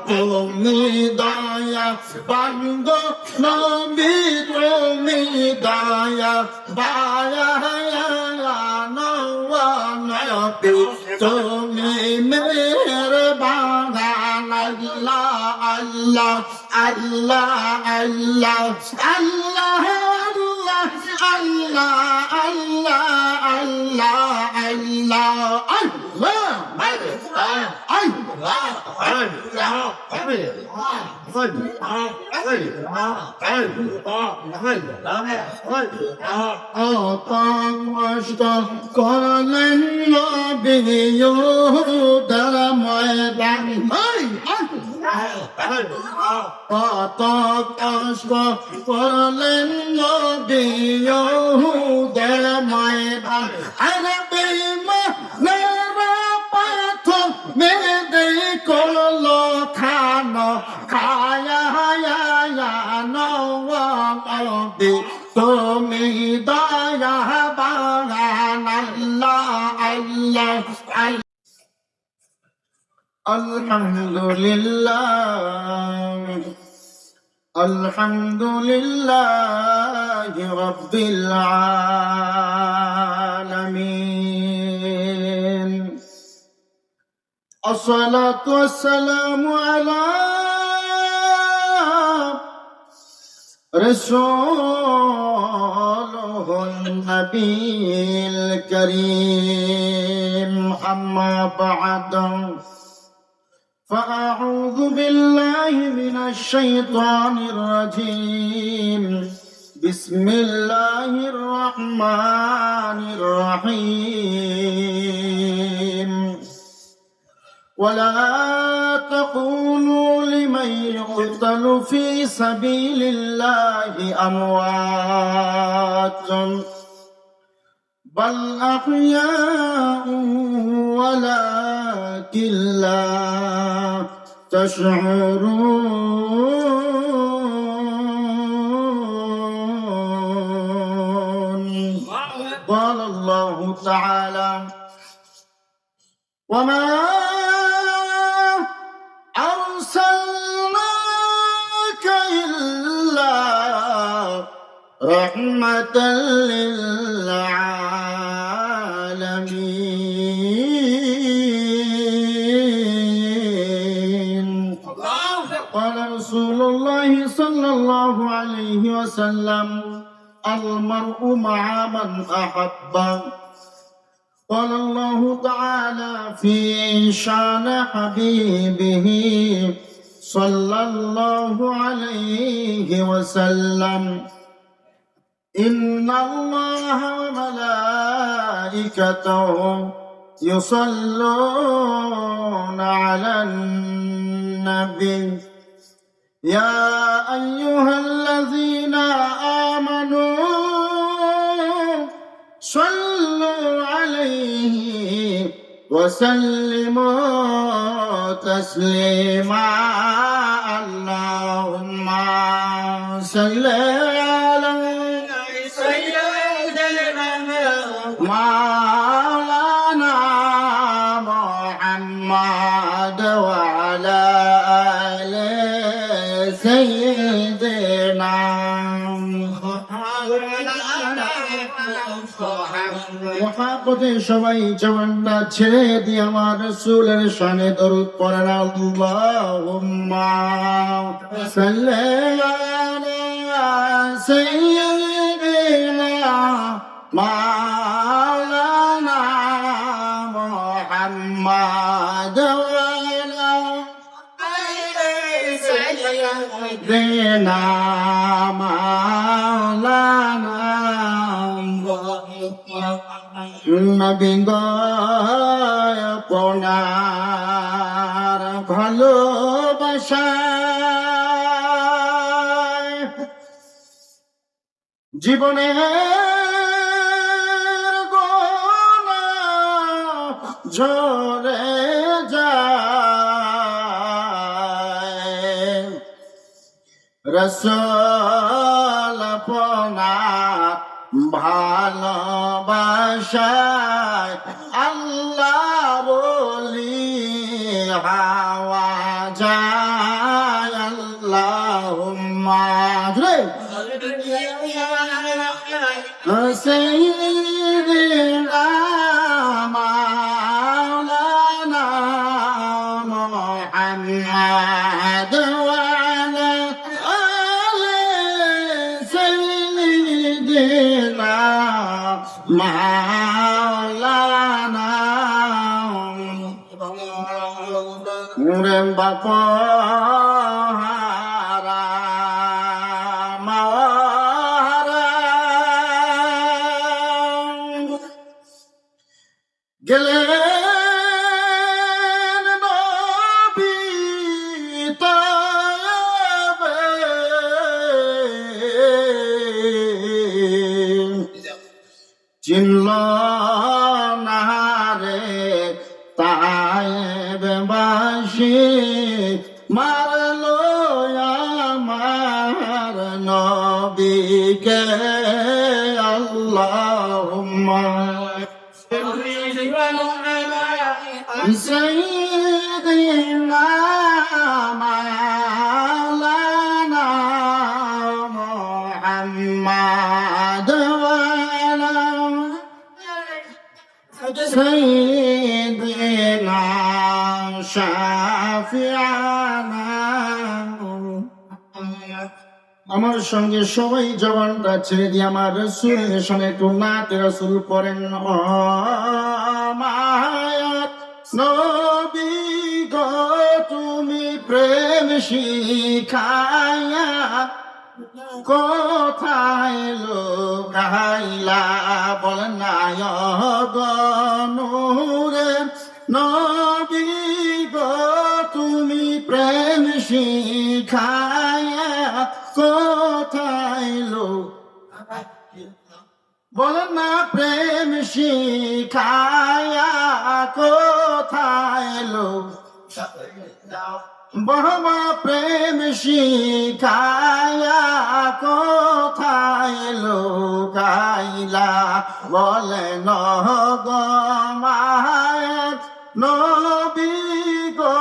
তুমি দয়া বাঙ্গো নবী তুমি দয়া বায়া নবী তুমি মেহেরবান আল্লাহ আল্লাহ আল্লাহ আল্লাহ আল্লাহ আল্লাহ আল্লাহ আল্লাহ আল্লাহ করলেন নবীর ময়দান কত কষ্ট করলেন নবীর ময়দান আরে বেঈমানেরা পাথর মেরে করলো খানো খায়া নবী তুমি দয়া বাগান আল্লাহ আল্লাহ আলহামদুলিল্লাহ আলহামদুলিল্লাহ রাব্বিল আলামিন আসসালাতু ওয়াসসালামু আলা রাসূলিল নবীল কারীম আম্মা বা'দ فأعوذ بالله من الشيطان الرجيم بسم الله الرحمن الرحيم ولا تقولوا لمن يقتل في سبيل الله أموات بل أحياء ولكن لا تشعرون قال الله تعالى وما أرسلناك إلا رحمة للعالمين قال رسول الله صلى الله عليه وسلم المرء مع من أحب قال الله تعالى في شان حبيبه صلى الله عليه وسلم إن الله وملائكته يصلون على النبي يا أيها الذين آمنوا صلوا عليه وسلموا تسليما اللهم صل على مولانا محمد وعلى آل سيدنا محمد সবাই জবানটা ছেড়ে দিয়ে আমার রাসূলের শানে দরুদ পড়েন আল্লাহুম্মা সাল্লি আলা সাইয়্যিদিনা مولانا محمد وعلى سيدنا مولانا নবী আপনার ভালোবাসায় জীবনে ঝরে যায় রাসূল আপনার ভালোবাসায় আল্লাহ বলি হাওয়া যায় محمد وعلى آل سيدنا مولانا نور بابا গেলেন নবী তবে চিনল না রে তায়েববাসী মারলো আমার নবীকে আল্লাহুম্মা سيدنا مولانا محمد وعلى سيدنا شافعنا আমার সঙ্গে সবাই জবানটা ছেড়ে দিয়ে আমার রাসূলের সামনে একটু নাতে রাসূল পড়েন মায়াত নবী গো তুমি প্রেম শিখায়া কোথায় লুকাইলা বলেন না গো নূরে নবী গো তুমি প্রেম শিখায়া কোথায় বলেন না প্রেম শিখায়া কোথায় বহমা প্রেম শিখায়া কোথায় লুকাইলা বলেন গো মায়াত নবী গো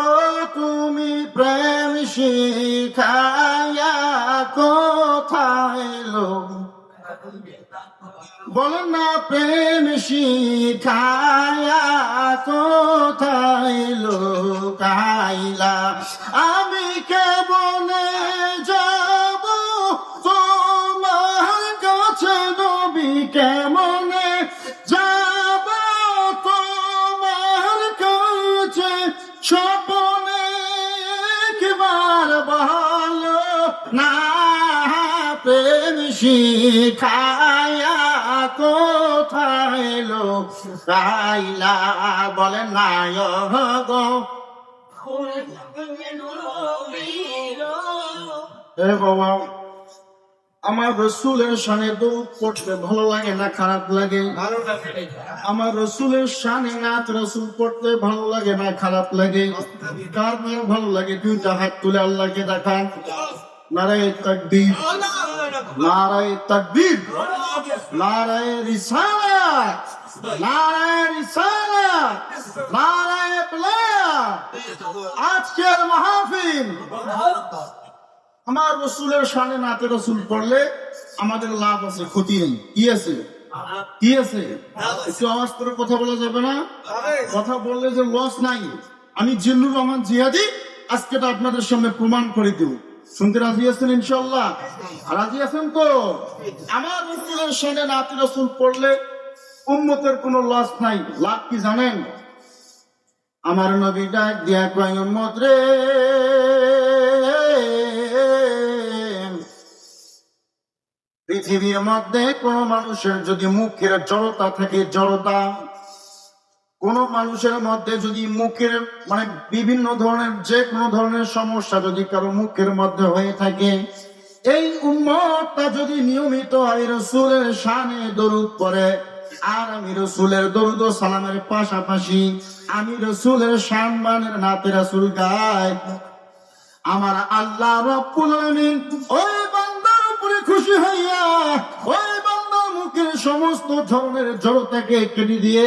তুমি প্রেম শিখায়া কোথায় বলেন না প্রেম শিখায়া কোথায় লুকাইলা আমি কেমনে যাব তোমার কাছে নবী কেমনে যাব তোমার কাছে স্বপ্নে একবার ভালো না প্রেম শিখায়া কোথায় লুকাইলা বলেন না গো বাবা আমার রাসূলের শানে দরুদ পড়তে ভালো লাগে না খারাপ লাগে? আমার রাসূলের শানে নাত রাসূল পড়তে ভালো লাগে না খারাপ লাগে? কার ভালো লাগে? দুইটা হাত তুলে আল্লাহকে দেখান। নারায়ে তাকবীর, নারায়ে তাকবীর, নারায়ে রিসালাত, নারায়ে রিসালাত, নারায়ে বালায়াত। আজকের মাহফিল আমার রাসূলের শানে নাতে রাসূল পড়লে আমাদের লাভ আছে, ক্ষতি নেই। কি আছে? কি আছে? একটু আওয়াজ করে কথা বলা যাবে না? কথা বললে যে লস নাই। আমি জিল্লুর রহমান জিহাদি আজকে তো আপনাদের সামনে প্রমাণ করে দেব। শুনতে রাজি আছেন ইনশাআল্লাহ? রাজি আছেন তো? আমার রাসূলের শানে নাতে রাসূল পড়লে উম্মতের কোনো লস নাই। লাভ কি জানেন? আমার নবী ডাক দিয়া কয় উম্মত রে, পৃথিবীর মধ্যে কোন মানুষের যদি মুখের জড়তা থাকে, জড়তা কোন মানুষের মধ্যে যদি মুখের মানে বিভিন্ন ধরনের যে কোনো ধরনের সমস্যা যদি কারো মুখের মধ্যে হয়ে থাকে, এই উম্মতটা যদি নিয়মিত আমি রাসূলের শানে দরুদ পড়ে আর আমি রাসূলের দরুদ ও সালামের পাশাপাশি আমি রাসূলের সম্মানের নাতে রাসূল গায়, আমার আল্লাহ রব্বুল আলামিন ওই বান্দার উপরে খুশি হইয়া ওই বান্দার মুখের সমস্ত ধরনের জড়তাকে কেটে দিয়ে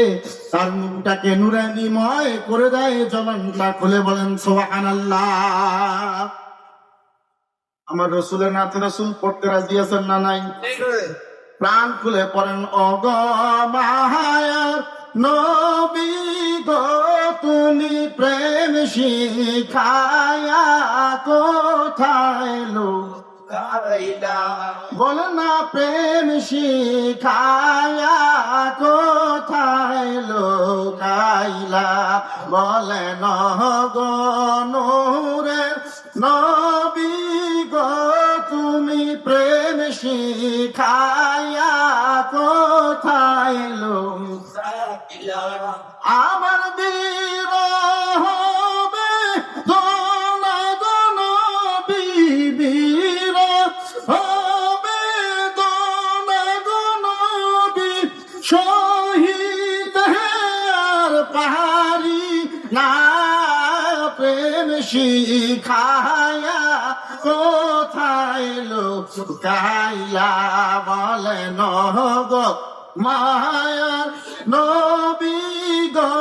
তার মুখটাকে নুরানিময় করে দেয়। জবানটা খুলে বলেন সুবহানাল্লাহ। আমার রাসূলের নাতে রাসূল পড়তে রাজি আছেন না নাই? প্রাণ খুলে পড়েন ও গো মায়ার নবী গো তুমি প্রেম শিখায়া কোথায় লুকাইলা, বলো না প্রেম শিখায়া কোথায় লুকাইলা, বলেন গো নূরের নবী গো তুমি প্রেম শিখায়া কোথায় লুকাইলা, আমার বিরহ হবে দোলা নবী, বিরহ হবে দোলা নবী, শহীদ আর পাহাড়ি না প্রেম শিখায়া কোথায় লুকাইলা, বলেন গো মায়ার নবী গো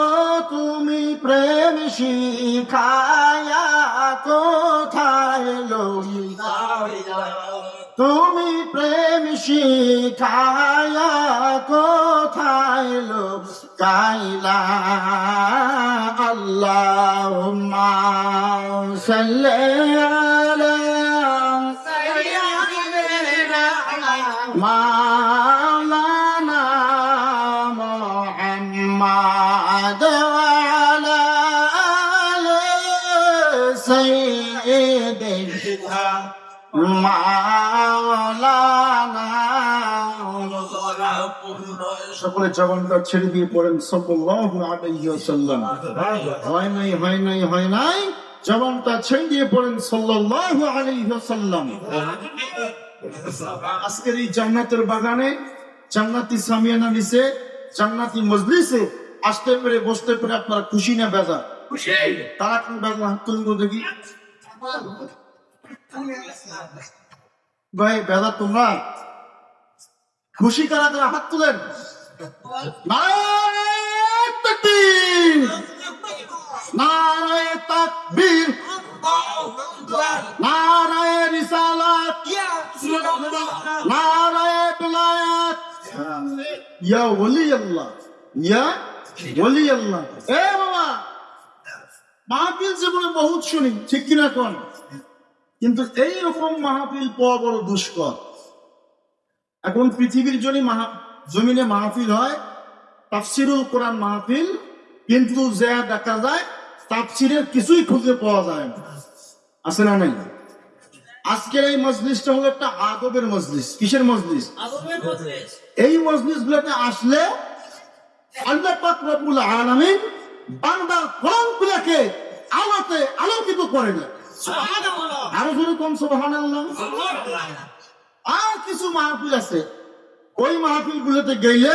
তুমি প্রেম শিখায়া কোথায় লুকাইলা, তুমি প্রেম শিখায়া কোথায় লুকাইলা, আল্লাহুম্মা সাল্লি আলা সাইয়্যিদিনা মাওলানা মুহাম্মদ ওয়া আলা আলি সাইয়্যিদিনা মাওলানা। সকলে জবানটা ছেড়ে দিয়ে পড়েন সাল্লাল্লাহু আলাইহি ওয়াসাল্লাম। হয় নাই হয় নাই হয় নাই, জবানটা ছেড়ে দিয়ে পড়েন সাল্লাল্লাহু আলাইহি ওয়াসাল্লাম। আজকের এই জান্নাতের বাগানে, জান্নাতি সামিয়ানা নিচে, জান্নাতি মজলিসে আসতে পেরে বসতে পেরে আপনারা খুশি না বেজার? খুশি। তারা কোন বেজার হাত তুলুন তো দেখি। ভাই বেজার তোমরা? খুশি কারা কারা হাত তুলেন? নারায়ে তাকবীর, নারায়ে তাকবীর, নারায়ে রিসালাত, নারায়ে বিলায়াত, ইয়া ওলি আল্লাহ, ইয়া ওলি আল্লাহ। এ বাবা, মাহফিল জীবনে বহুত শুনি, ঠিক কিনা কোন? কিন্তু এইরকম মাহফিল পাওয়া বড় দুষ্কর। এখন পৃথিবীর জমিনে মাহফিল হয়, তাফসিরুল কোরআন মাহফিল, কিন্তু যা দেখা যায় তাফসিরের কিছুই খুঁজে পাওয়া যায় না। আছে না নাই? আজকের এই মজলিসটা হলো একটা আদবের মজলিস। কিসের মজলিস? আদবের মজলিস। এই মজলিস গুলোতে আসলে আল্লাহ পাক রব্বুল আলামিন বান্দার কলবগুলোকে আলোতে আলোকিত করে দেয়। সুবহানাল্লাহ। আরো জোরে কোন সুবহানাল্লাহ। আর কিছু মাহফিল আছে, ওই মাহফিল গুলোতে গেলে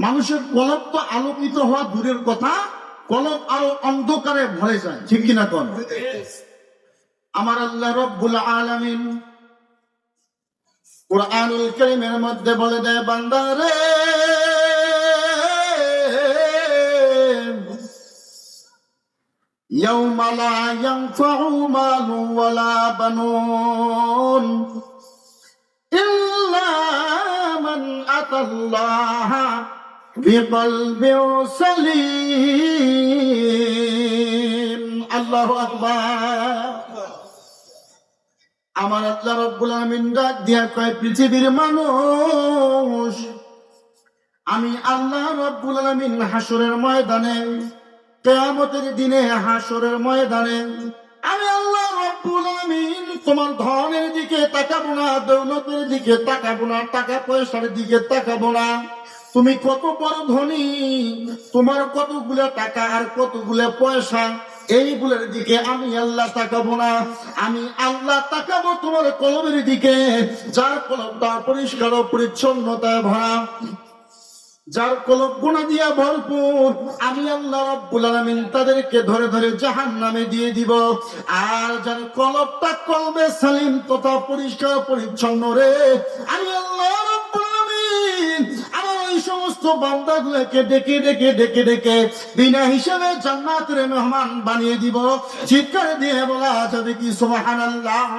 মানুষের কলব তো আলোকিত হওয়া দূরের কথা, কলব আরো অন্ধকারে ভরে যায়, ঠিক কিনা কোন? আমার আল্লাহ রব্বুল আলামিন কুরআনুল কারীমের মধ্যে বলে দেয়, বান্দারে ইয়াউমা লা ইয়ানফাউ মালুন ওয়ালা বানুন ইল্লা মান আতাল্লাহা বিকলবিন সালিম। আল্লাহু আকবার। আমার আল্লাহ রব্বুল আলামিন ডাক দিয়া কয়, পৃথিবীর মানুষ, আমি আল্লাহ রব্বুল আলামিন হাসরের ময়দানে, কিয়ামতের দিনে হাসরের ময়দানে আমি আল্লাহ রব্বুল আলামিন তোমার ধনের দিকে তাকাবো না, দৌলতের দিকে তাকাবো না, টাকা পয়সার দিকে তাকাবো না, তুমি কত বড় ধনী, তোমার কতগুলো টাকা আর কতগুলো পয়সা, এইগুলোর দিকে আমি আল্লাহ তাকাবো না। আমি আল্লাহ তাকাবো তোমার কলবের দিকে, যার কলবটা পরিষ্কার ও পরিচ্ছন্নতায় ভরা, যার কলব গুনাহ দিয়া ভরপুর। আমি আল্লাহ রাব্বুল আলামিন তাদেরকে ধরে ধরে জাহান্নামে দিয়ে দিব। আর যার কলবটা কলবে সালিম তথা পরিষ্কার পরিচ্ছন্ন রে, আমি আল্লাহ রাব্বুল আলামিন আমার ওই সমস্ত বান্দাগুলোকে ডেকে ডেকে ডেকে ডেকে বিনা হিসাবে জান্নাতের মেহমান বানিয়ে দিব। চিৎকার দিয়ে বলা যাবে কি সুবহানাল্লাহ।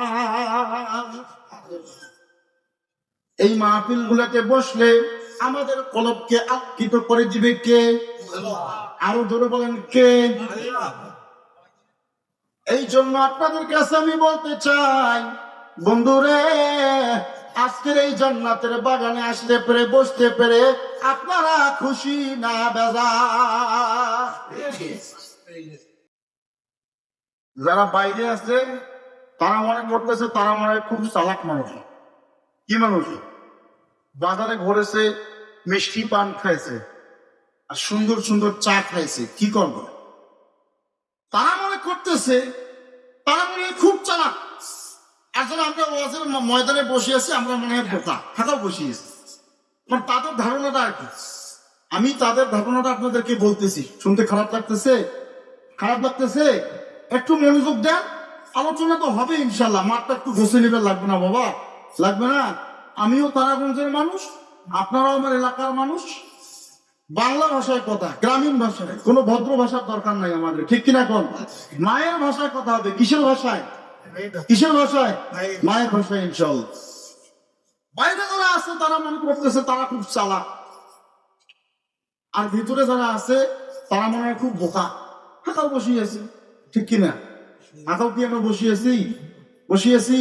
এই মাহফিল গুলাতে বসলে আমাদের কলবকে আলোকিত করে দিবে কে? আরো জোরে বলেন কে? এই জন্য আপনাদের কাছে আমি বলতে চাই, বন্ধুরে, আজকের এই জান্নাতের বাগানে আসতে পেরে, বসতে পেরে আপনারা খুশি না বেজার? যারা বাইরে আছে তারা মনে করতেছে তারা মনে হয় খুব চালাক মানুষ। কি মানুষ? বাজারে ঘুরেছে, মিষ্টি পান খাইছে, আর সুন্দর সুন্দর চা খাইছে, কি করবে? তারা মনে করতেছে তারা মনে হয় খুব চালাক। আসলে আমরা ওয়াজের ময়দানে বসে আছি, আমরা মনে হয় বোকা, খাতাও বসিয়েছি। তাদের ধারণাটা আর কি, আমি তাদের ধারণাটা আপনাদেরকে বলতেছি। শুনতে খারাপ লাগতেছে? খারাপ লাগতেছে? একটু মনোযোগ দেন, আলোচনা তো হবে ইনশাল্লাহ। মাঠটা একটু ঘষে নেবে, লাগবে না বাবা? লাগবে না? আমিও তারাগঞ্জের মানুষ, আপনারাও আমার এলাকার মানুষ। বাংলা ভাষায় কথা, গ্রামীণ ভাষায়, কোনো ভদ্র ভাষার দরকার নাই আমাদের, ঠিক কিনা কোন? মায়ের ভাষায় কথা হবে। কিসের ভাষায়? কিসের ভাষায়? মায়ের ভাষায় ইনশাল্লাহ। বাইরে যারা আছে তারা মনে করতেছে তারা খুব চালাক, আর ভিতরে যারা আছে তারা মনে হয় খুব বোকা। হাতাও বসিয়েছি, ঠিক কিনা? হাতাও কি আমরা বসিয়েছি?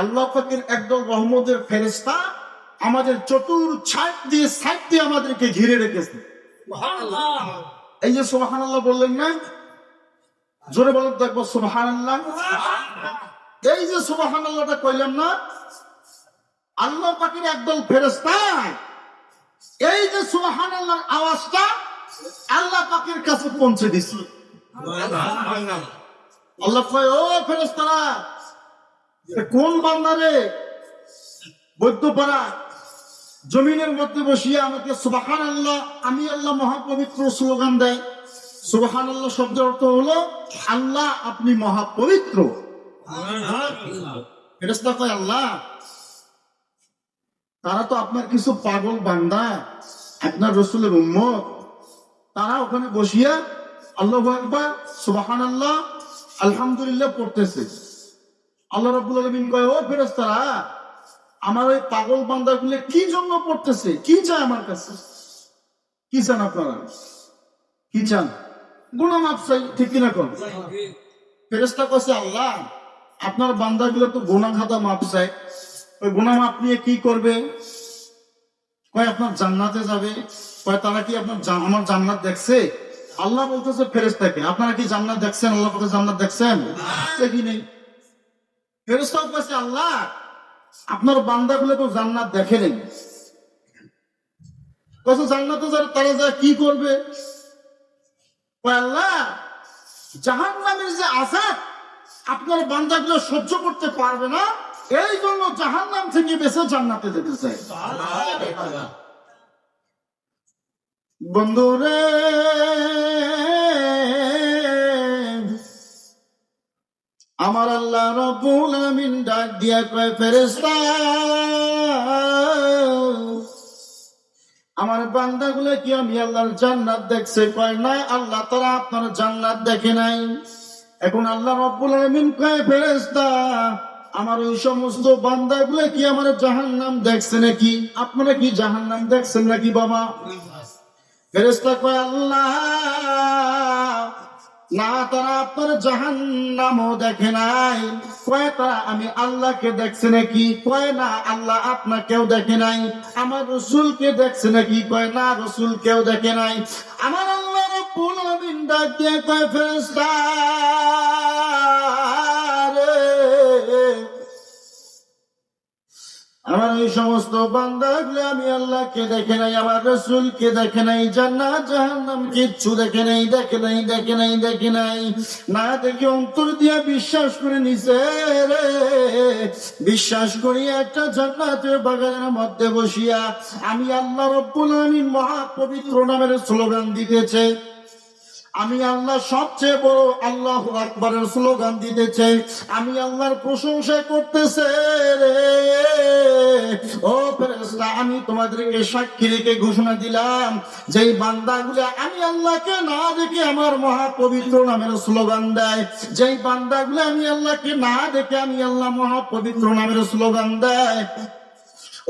আল্লাহ পাকের একদল রহমতের ফেরেশতা আমাদের চতুর সাইড দিয়ে আমাদেরকে ঘিরে রেখেছে। এই যে সুবহানাল্লাহ বললেন না, জোরে বলেন দেখবো সুবহানাল্লাহ। এই যে সুবহানাল্লাহটা কইলাম না, আল্লাহ পাকের একদল ফেরেশতা এই যে সুবহানাল্লাহর আওয়াজটা আল্লাহ পাকের কাছে পৌঁছে দিছে। আল্লাহ কয়, ও ফেরেশতারা, কোন বান্দারে বৈদ্যপাড়া জমিনের মধ্যে বসিয়ে আমাকে সুবহানাল্লাহ, আমি আল্লাহ মহাপবিত্র স্লোগান দেয়। সুবহানাল্লাহ শব্দের অর্থ হলো আল্লাহ আপনি মহাপবিত্র। ফেরেশতা কয়, আল্লাহ তারা তো আপনার কিছু পাগল বান্দা, আপনার রাসূলের উম্মত, তারা ওখানে বসিয়া আল্লাহু আকবার, সুবহানাল্লাহ, আলহামদুলিল্লাহ পড়তেছে। আল্লাহ রাব্বুল আলামিন কয়, ও ফেরেশতারা, আমার ওই পাগল বান্দাগুলো কি জন্য পড়তেছে? কি চায় আমার কাছে? কি চান আপনারা? কি চান? গুনাহ মাফ চাই, ঠিক কিনা কোন? ফেরেশতা কইছে, আল্লাহ আপনার বান্দাগুলো তো গুনাহ খাতা মাফ চায়, ওই গুনাহ মাফ নিয়ে কি করবে? কয় আপনার জান্নাতে যাবে। কয় তারা কি আপনার আমার জান্নাত দেখছে? আল্লাহ বলতেছে ফেরেশতাকে, আপনারা কি জান্নাত দেখছেন? আল্লাহ বলতে জান্নাত দেখছেন? দেখি নেই। ফেরেশতা কইছে, আল্লাহ আপনার বান্দাগুলো তো জান্নাত দেখে নেই। কইছে জান্নাতে যারা তারা যা কি করবে? কয় আল্লাহ জাহান্নামের যে আযাব আপনার বান্দাগুলো সহ্য করতে পারবে না, এই জন্য জাহান্নাম থেকে বেঁচে জান্নাতে যেতে চায়। বন্ধুরে, আমার আল্লাহ রাব্বুল আলামিন ডাক দিয়া কয়, ফেরেশতা আমার বান্দাগুলো কি আমি আল্লাহর জান্নাত দেখছে? কয় না আল্লাহ, তারা আপনার জান্নাত দেখে নাই। এখন আল্লাহ রাব্বুল আলামিন কয়, ফেরেশতা আমার ওই সমস্ত বান্দাগুলো কি আমার জাহান্নাম দেখছে নাকি? আপনারা কি জাহান্নাম দেখছেন নাকি বাবা? ফেরেশতা কয়, আল্লাহ না, তারা আপনার জাহান্নামও দেখে নাই। কয় তারা আমি আল্লাহকে দেখছে নাকি? কয় না আল্লাহ আপনাকেও দেখে নাই। আমার রাসূলকে দেখছে নাকি? কয় না রাসূলকেও দেখে নাই। আমার আল্লাহ রাব্বুল আলামিন ডাক দিয়ে কয়, ফেরেশতা আমার এই সমস্ত বান্দাগুলো আমি আল্লাহকে দেখে নাই, আমার রাসূলকে দেখে নাই, জান্নাত জাহান্নাম কিচ্ছু দেখে নাই। না দেখে অন্তর দিয়া বিশ্বাস করে নিছে রে। বিশ্বাস করি একটা জান্নাতের বাগানের মধ্যে বসিয়া আমি আল্লাহ রাব্বুল আলামিন মহাপবিত্র নামের স্লোগান দিতেছে। আমি আল্লাহ সবচেয়ে বড় আল্লাহু আকবারের স্লোগান দিতেছে। আমি আল্লাহর প্রশংসা করতেছে রে। ও ফেরেশতা, আমি তোমাদেরকে সাক্ষী রেখে ঘোষণা দিলাম, যেই বান্দাগুলো আমি আল্লাহকে না দেখে আমার মহাপবিত্র নামের স্লোগান দেয়, যেই বান্দাগুলো আমি আল্লাহকে না দেখে আমি আল্লাহ মহাপবিত্র নামের স্লোগান দেয়,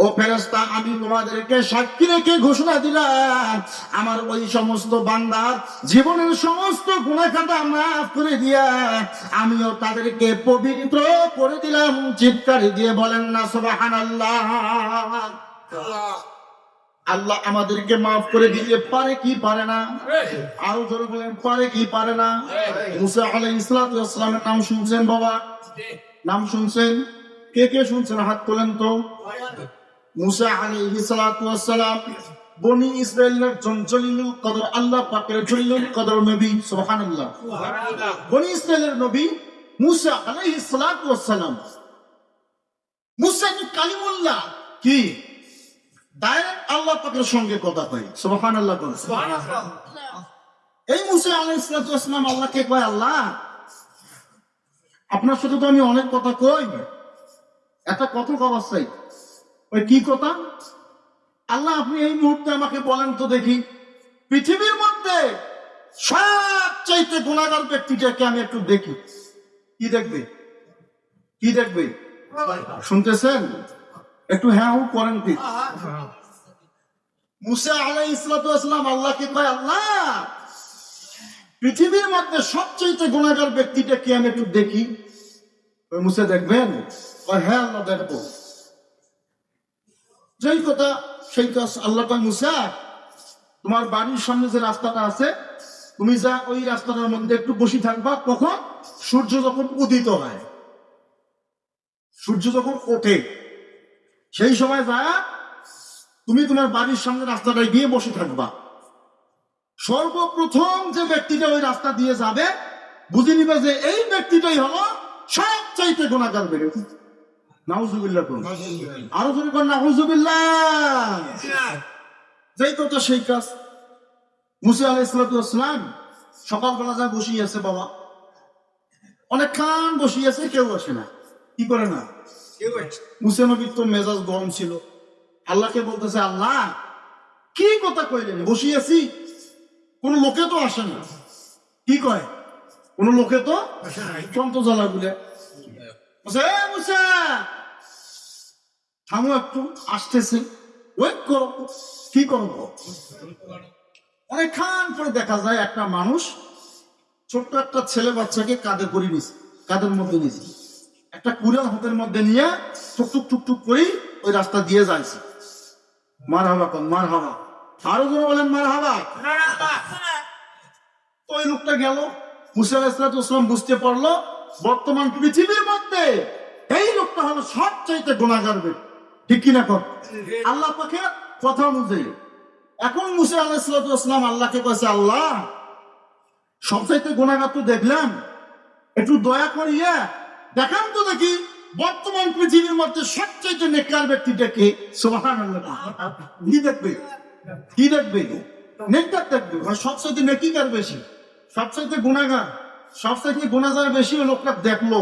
ও ফেরেশতা, আমি তোমাদেরকে সাক্ষী রেখে ঘোষণা দিলাম, আমার ওই সমস্ত বান্দার জীবনের সমস্ত গুনাহ খাতা মাফ করে দিয়া আমিও তাদেরকে পবিত্র করে দিলাম। চিৎকার দিয়ে বলেন না সুবহানাল্লাহ। আল্লাহ আমাদেরকে মাফ করে দিতে পারে কি পারে না? আরো জোরে বলেন, পারে কি পারে না? মুসা আলাইহিস সালামের নাম শুনছেন বাবা? নাম শুনছেন? কে কে শুনছেন হাত তোলেন তো। মুসা আলাইহিস সালাম বনি ইসরাইলের জলিলুল কদর, আল্লাহ পাকের জলিলুল কদর নবী। সুবহানাল্লাহ। বনি ইসরাইলের নবী মুসা আলাইহিস সালাম। মুসা কি কালিমুল্লাহ? কি ডাইরেক্ট আল্লাহ পাকের সঙ্গে কথা কয়। সুবহানাল্লাহ বলেন। এই মুসা আলাইহিস সালাম আল্লাহকে কয়, আল্লাহ আপনার সাথে তো আমি অনেক কথা কই, একটা কথা কবার চাই। ওই কি কথা? আল্লাহ আপনি এই মুহূর্তে আমাকে বলেন তো দেখি, পৃথিবীর মধ্যে সবচাইতে গুনাহগার ব্যক্তিটাকে আমি একটু দেখি। কি দেখবে? কি দেখবে? শুনতেছেন? একটু হ্যাঁ হু করেন কি? মুসা আলাইহিস সালাম আল্লাহকে কয়, আল্লাহ পৃথিবীর মধ্যে সবচাইতে গুনাহগার ব্যক্তিটাকে আমি একটু দেখি। ওই মুসা দেখবেন? হ্যাঁ আল্লাহ দেখবো। যেই কথা সেই কাজ। আল্লাহ কয়, মুসা তোমার বাড়ির সামনে যে রাস্তাটা আছে, তুমি যা ওই রাস্তাটার মধ্যে একটু বসে থাকবা। কখন? সূর্য যখন উদিত হয়, সূর্য যখন ওঠে, সেই সময় যা তুমি তোমার বাড়ির সামনে রাস্তাটায় গিয়ে বসে থাকবা। সর্বপ্রথম যে ব্যক্তিটা ওই রাস্তা দিয়ে যাবে, বুঝে নিবে যে এই ব্যক্তিটাই হলো সবচাইতে গুনাহগার ব্যক্তি। নাউজুবিল্লাহ। আরো জোরে কর নাউজুবিল্লাহ। যেই কথা সেই কাজ। মুসা আলাইহিস সালাম সকালবেলা যা বসিয়েছে বাবা, অনেকক্ষণ বসিয়েছে, কেউ আসে না। কি করে না? মুসা নবীর তো মেজাজ গরম ছিল, আল্লাহকে বলতেছে, আল্লাহ কি কথা কইলেন? বসিয়েছি, কোন লোকে তো আসে না। কি কয়? কোন লোকে তো চন্ত জ্বালা বলে। মুসা থামো একটু, আসতেছে, ওয়েট করো। কি করবো? অনেকক্ষণ পরে দেখা যায় একটা মানুষ ছোট্ট একটা ছেলে বাচ্চাকে কাঁধে করে নিছে, কাঁধের মধ্যে নিছে, একটা কুড়াল হাতের মধ্যে নিয়ে টুকটুক টুকটুক করে ওই রাস্তা দিয়ে যাইছে। মার হাবা কন, মার হাবা। আরো জন বলেন মার হাবা। ওই লোকটা গেল। মুসা আলাইহিস সালাম বুঝতে পারলো বর্তমান পৃথিবীর মধ্যে এই লোকটা হলো সবচাইতে গুনাহগার ব্যক্তি। ঠিক কিনা কর? আল্লাহ পাকে কথা অনুযায়ী। এখন মুসা আলাইহিস সালাম আল্লাহকে কইছে, আল্লাহ সবচাইতে গুনাহগার তো দেখলাম, একটু দয়া করিয়া দেখান তো দেখি বর্তমান পৃথিবীর মধ্যে সবচাইতে নেককার ব্যক্তিটা কে। সুবহানাল্লাহ। কি দেখবে? কি দেখবে? নেককার দেখবে। সবচাইতে নেকিকার বেশি, সবচাইতে গুনাহগার, সবচাইতে গুনাহগার বেশি লোকটা দেখলো।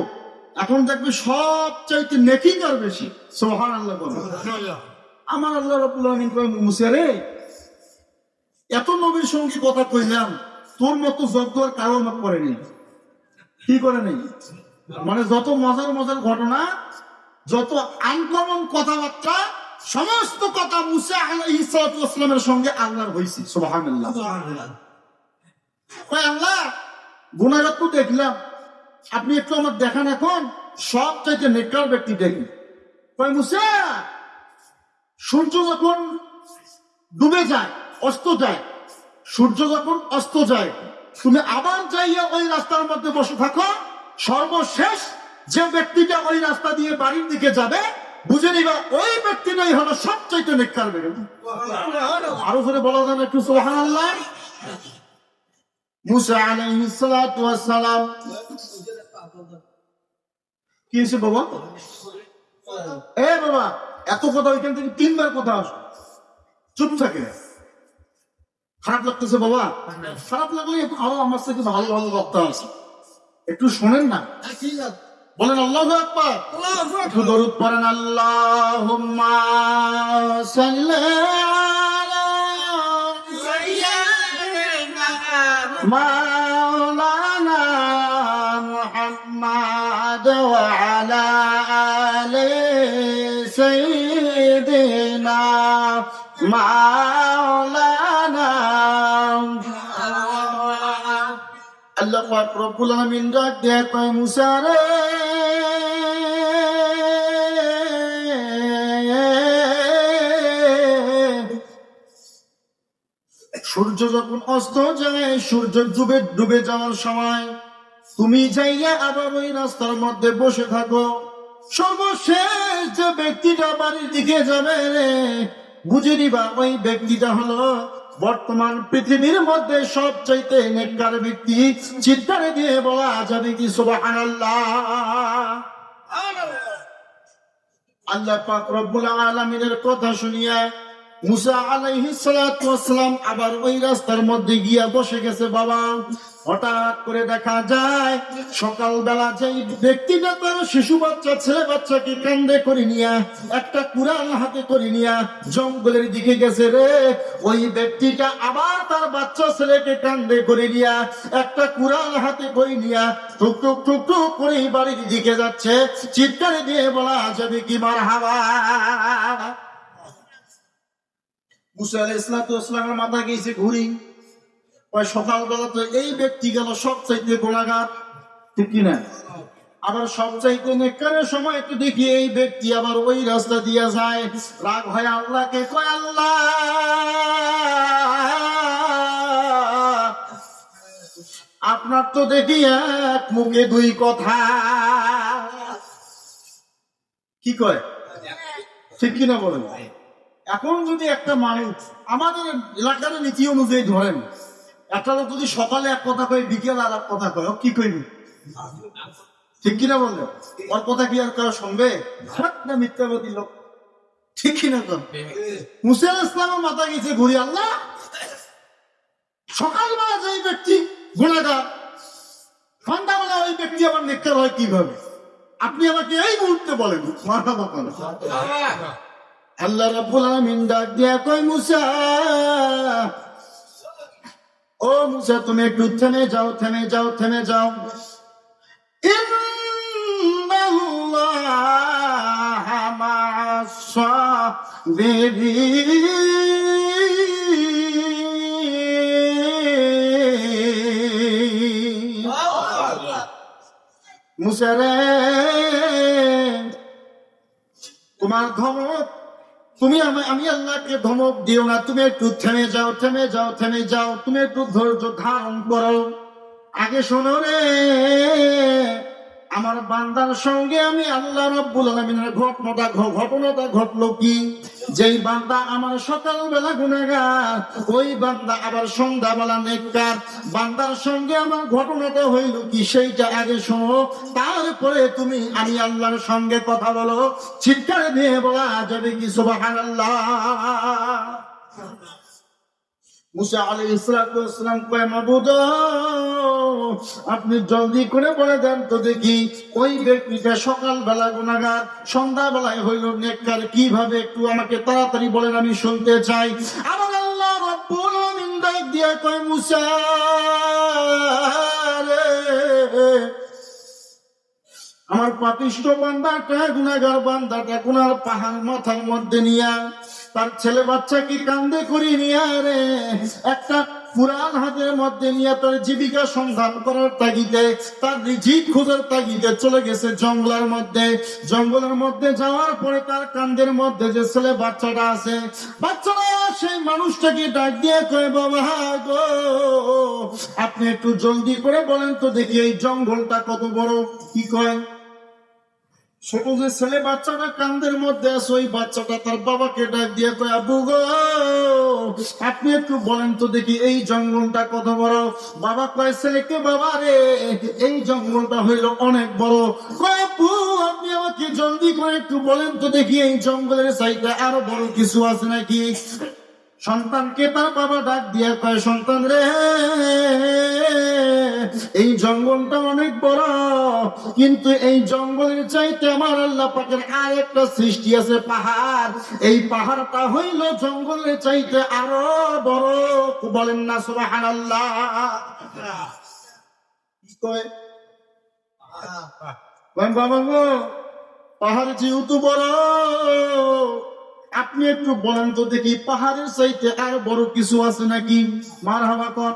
এখন দেখবে সবচাইতে নেকিকার বেশি। সুবহানাল্লাহ বলো। আমার আল্লাহ রাব্বুল আলামিন কয়, মুসা রে, এত নবীর সঙ্গে কথা কইলাম, তোর মতো যজ্ঞ আর কারো না করেনি। কি করে নেই? মানে যত মজার মজার ঘটনা, যত আনকমন কথাবার্তা, সমস্ত কথা মুসা আলাইহিস সালামের সঙ্গে আল্লাহর হইছে। সুবহানাল্লাহ। কয়, আল্লাহ গুনাহগার তো দেখলাম, আপনি একটু আমার দেখান এখন সবচাইতে নেককার ব্যক্তি দেখি। কয়, মুসা সূর্য যখন ডুবে যায়, অস্ত যায়, সূর্য যখন অস্ত যায়, তুমি আবার যাইয়া ওই রাস্তার মধ্যে বসে থাকো। সর্বশেষ যে ব্যক্তিটা ওই রাস্তা দিয়ে বাড়ির দিকে যাবে, বুঝে নিবা ওই ব্যক্তিটাই হলো সবচাইতে নেককার ব্যক্তি। আরো করে বলা যাবে একটু সুবহানাল্লাহ। মুসা আলাইহিস সালাম কি হয়েছে বাবা? এ বাবা, এত কথা ওইখান থেকে 3 বার কথা আসো, চুপ থাকে। খারাপ লাগতেছে বাবা? খারাপ লাগলে আরো আমার থেকে ভালো ভালো বক্তা আছে, একটু শোনেন না। বলেন আল্লাহু আকবার। একটু দরুদ পড়েন। আল্লাহুম্মা সাল্লি আলা সাইয়্যিদিনা মাওলানা মুহাম্মাদ ওয়া আলা আলি সাইয়্যিদিনা মাওলানা। আল্লাহ পাক রব্বুল আলামিন ডাক দিয়ে কয় মুসা রে, সূর্য যখন অস্ত যায়, সূর্য ডুবে যাওয়ার সময় তুমি যাইয়া আবার ওই রাস্তার মধ্যে বসে থাকো। সর্বশেষ যে ব্যক্তিটা বাড়ির দিকে যাবে রে, বুঝে নিবা ওই ব্যক্তিটা হলো বর্তমান পৃথিবীর মধ্যে সবচাইতে নেককার ব্যক্তি। চিৎকার দিয়ে বলা যাবে কি সুবহানাল্লাহ। আল্লাহ পাক রব্বুল আলামিনের কথা শুনিয়া মুসা আলাইহিস সালাতু ওয়াস সালাম আবার ওই রাস্তার মধ্যে গিয়া বসে গেছে। বাবা, হঠাৎ করে দেখা যায় সকালবেলা যেই ব্যক্তিটা তার শিশু বাচ্চা ছেলে বাচ্চাকে কান্দে করে নিয়া একটা কুরআন হাতে করে নিয়া জঙ্গলের দিকে গেছে রে, ওই ব্যক্তিটা আবার তার বাচ্চা ছেলেকে কান্দে করে নিয়া একটা কুরআন হাতে করে নিয়া টুক টুক টুক টুক করে বাড়ির দিকে যাচ্ছে। চিৎকার দিয়ে বলা যাবে কি মারহাবা। মুসা আলাইহিস সালামের মাথা গেছে ঘুরি। সকালবেলা তো এই ব্যক্তি গেল সবচাইতে গোনাগার, ঠিক কিনা? আবার সবচাইতে নেককারের সময় তো দেখি এই ব্যক্তি আবার ওই রাস্তা দিয়ে যায়। রাগ হয় আল্লাহকে, কয় আল্লাহ আপনার তো দেখি এক মুখে দুই কথা। কি কয়, ঠিক কিনা বলেন? এখন যদি একটা মানুষ আমাদের এলাকার নীতি অনুযায়ী ধরেন, একটা লোক যদি সকালে এক কথা কয় বিকেল আর এক কথা কয়, কি কইবি? ঠিক কিনা বললেন? ওর কথা কি আর কারো শুনবে? না মিথ্যাবাদী লোক, ঠিক কিনা? তো মুসা আলাইহিস সালামের মাথা গেছে ঘুরি, আল্লাহ সকালবেলা যে ব্যক্তি গুনাহগার, সন্ধ্যাবেলা ওই ব্যক্তি আবার নেককার হয় কিভাবে? আপনি আমাকে এই মুহূর্তে বলেন। মারহাবা বলেন। আল্লাহ রাব্বুল আলামিন ডাক দিয়া কয় মুসা, ও মুসা তুমি একটু থেমে যাও, থেমে যাও, থেমে যাও। ইন্নাল্লাহা মা'আস সাবিরিন। মুসা রে, তোমার ধমক, তুমি আমি আল্লাহকে ধমক দিও না। তুমি একটু থেমে যাও, থেমে যাও, থেমে যাও। তুমি একটু ধৈর্য ধারণ করো। আগে শোনো রে, আমার বান্দার সঙ্গে আমি আল্লাহ রাব্বুল আলামিনের ঘটনাটা ঘটলো কি? যেই বান্দা আমার সকালবেলা গুনাহগার, ওই বান্দা আবার সন্ধ্যাবেলা নেককার। বান্দার সঙ্গে আমার ঘটনাটা হইল কি সেইটা আগে শোনো, তারপরে তুমি আমি আল্লাহর সঙ্গে কথা বলো। চিৎকার দিয়ে বলা যাবে কি সুবহানাল্লাহ। মুসা আলাইহিস সালাম কয় মাবুদ, আপনি জলদি করে বলে দেন তো দেখি ওই ব্যক্তিটা সকালবেলা গুনাহগার, সন্ধ্যাবেলায় হইল নেককার কিভাবে? একটু আমাকে তাড়াতাড়ি বলেন, আমি শুনতে চাই। আমার আল্লাহ রাব্বুল আলামিন ডাক দিয়া কয় মুসা রে, আমার পাপিষ্ঠ বান্দাটা গুনাহগার বান্দাটা গুনার পাহাড় মাথার মধ্যে নিয়া তার ছেলে বাচ্চাকে কান্দে করে নিয়ে রে একটা কুরআন হাতের মধ্যে নিয়ে তার জীবিকা সন্ধান করার তাগিদে, তার রিজিক খোঁজার তাগিদে চলে গেছে জঙ্গলের মধ্যে। জঙ্গলের মধ্যে যাওয়ার পরে তার কান্দের মধ্যে যে ছেলে বাচ্চাটা আছে, বাচ্চারা সেই মানুষটাকে ডাক দিয়ে কয় বাবা গো, আপনি একটু জলদি করে বলেন তো দেখি এই জঙ্গলটা কত বড়। কি কয়? ছোট যে ছেলে বাচ্চাটা কান্দের মধ্যে আছে, ওই বাচ্চাটা তার বাবাকে ডাক দিয়ে কয় আব্বু গো, আপনি একটু বলেন তো দেখি এই জঙ্গলটা কত বড়। বাবা কয় ছেলেকে, বাবা রে এই জঙ্গলটা হইল অনেক বড়। কয় আব্বু আপনি আমাকে জলদি করে একটু বলেন তো দেখি এই জঙ্গলের চাইতে আরো বড় কিছু আছে নাকি? সন্তানকে তার বাবা ডাক দিয়ে কয় সন্তান রে, এই জঙ্গলটা অনেক বড়, কিন্তু এই জঙ্গলের চাইতে আমার আল্লাহ পাকের আর একটা সৃষ্টি আছে পাহাড়। এই পাহাড়টা হইল জঙ্গলের চাইতে আরো বড়। বলেন না সুবহানাল্লাহ। কি কয়? বাবা গো, পাহাড় যেহেতু বড়, আপনি একটু বলেন তো দেখি, পাহাড়ের চাইতে আর বড় কিছু আছে নাকি? মারহাবা কর।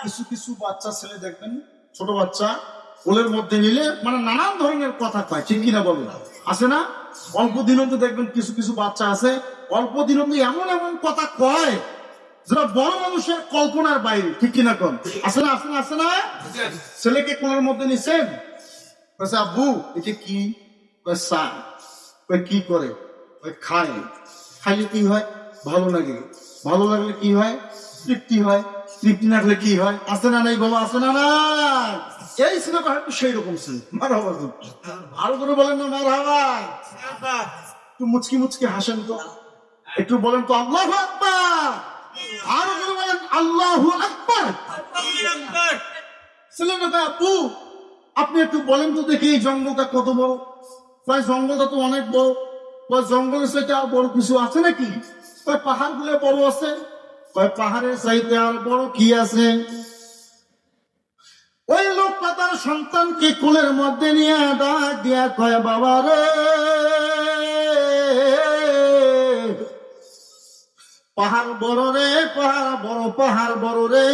কিছু কিছু বাচ্চা ছেলে দেখবেন, ছোট বাচ্চা কোলের মধ্যে নিলে মানে নানান ধরনের কথা কয়, ঠিক কিনা বলেন? আছে না? অল্প দিনও তো দেখবেন কিছু কিছু বাচ্চা আছে, অল্প দিনও তো এমন এমন কথা কয় যেটা বড় মানুষের কল্পনার বাইরে, ঠিক কিনা কন? আছে না? আছে না? আছে না? ছেলেকে কোলের মধ্যে নিছেন, বলছে আব্বু এটা কি? চা। কি করে? খায়। খাইলে কি হয়? ভালো লাগে। ভালো লাগলে কি হয়? তৃপ্তি হয়। তৃপ্তি না হলে কি হয়? আছে না নাই বাবা? আছে না না? এই সিনেমা একটু সেই রকম ছিল। মার হবা, আরো করে বলেন না মার হবা। একটু মুচকি মুচকি হাসেন তো, একটু বলেন তো আল্লাহু আকবার। আরো করে বলেন আল্লাহু আকবার। ছেলেটা আপু আপনি একটু বলেন তো দেখি এই জঙ্গলটা কত বড়? জঙ্গলটা তো অনেক বড়। জঙ্গলের চাইতে আর বড় কিছু আছে নাকি? পাহাড় গুলো বড় আছে। পাহাড়ের চাইতে আর বড় কি আছে? ওই লোকটা তার সন্তানকে কোলের মধ্যে নিয়ে ডাক দিয়া কয়, বাবা রে, পাহাড় বড় রে, পাহাড় বড়, পাহাড় বড় রে।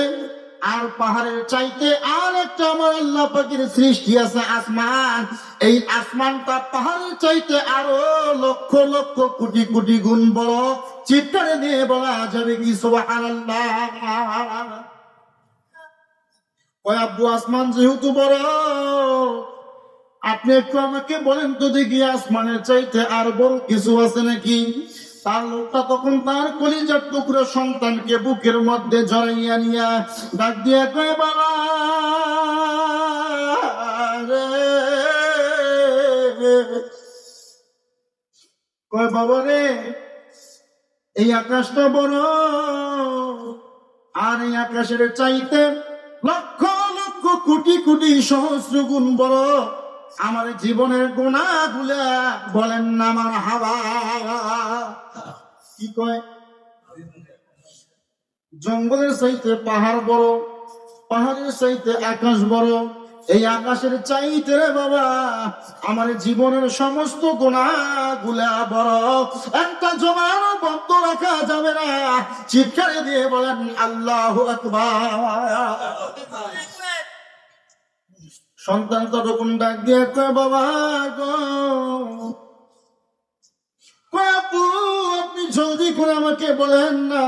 আর পাহাড়ের চাইতে আর একটা আমার আল্লাহ পাকের সৃষ্টি আছে, আসমান। এই আসমানটা পাহাড়ের চাইতে আরো লক্ষ লক্ষ কোটি কোটি গুণ বড়। চিৎকারে দিয়ে বলা যাবে কি সুবহানাল্লাহ? ওই আব্বু আসমান যেহেতু বড়, আপনি একটু আমাকে বলেন তো দেখি আসমানের চাইতে আর বড় কিছু আছে নাকি? তার লোকটা তখন তার কলিজার টুকরো সন্তানকে বুকের মধ্যে জড়াইয়া নিয়া ডাক দিয়া কয়, বাবা রে, কয় বাবা রে, এই আকাশটা বড়, আর এই আকাশের চাইতে লক্ষ লক্ষ কোটি কোটি সহস্র গুণ বড় আমার জীবনের গুনাহগুলা। বলেন না আমার হাওয়া? কি কয়? জঙ্গলের চাইতে পাহাড় বড়, পাহাড়ের চাইতে আকাশ বড়, এই আকাশের চাইতে রে বাবা আমার জীবনের সমস্ত গুনাহগুলা বড়। একটা জবানও বন্ধ রাখা যাবে না। চিৎকারে দিয়ে বলেন আল্লাহু আকবার। সন্তান তখন ডাক দিয়ে কয়, বাবা গো, আপু আপনি জলদি করে আমাকে বলেন না,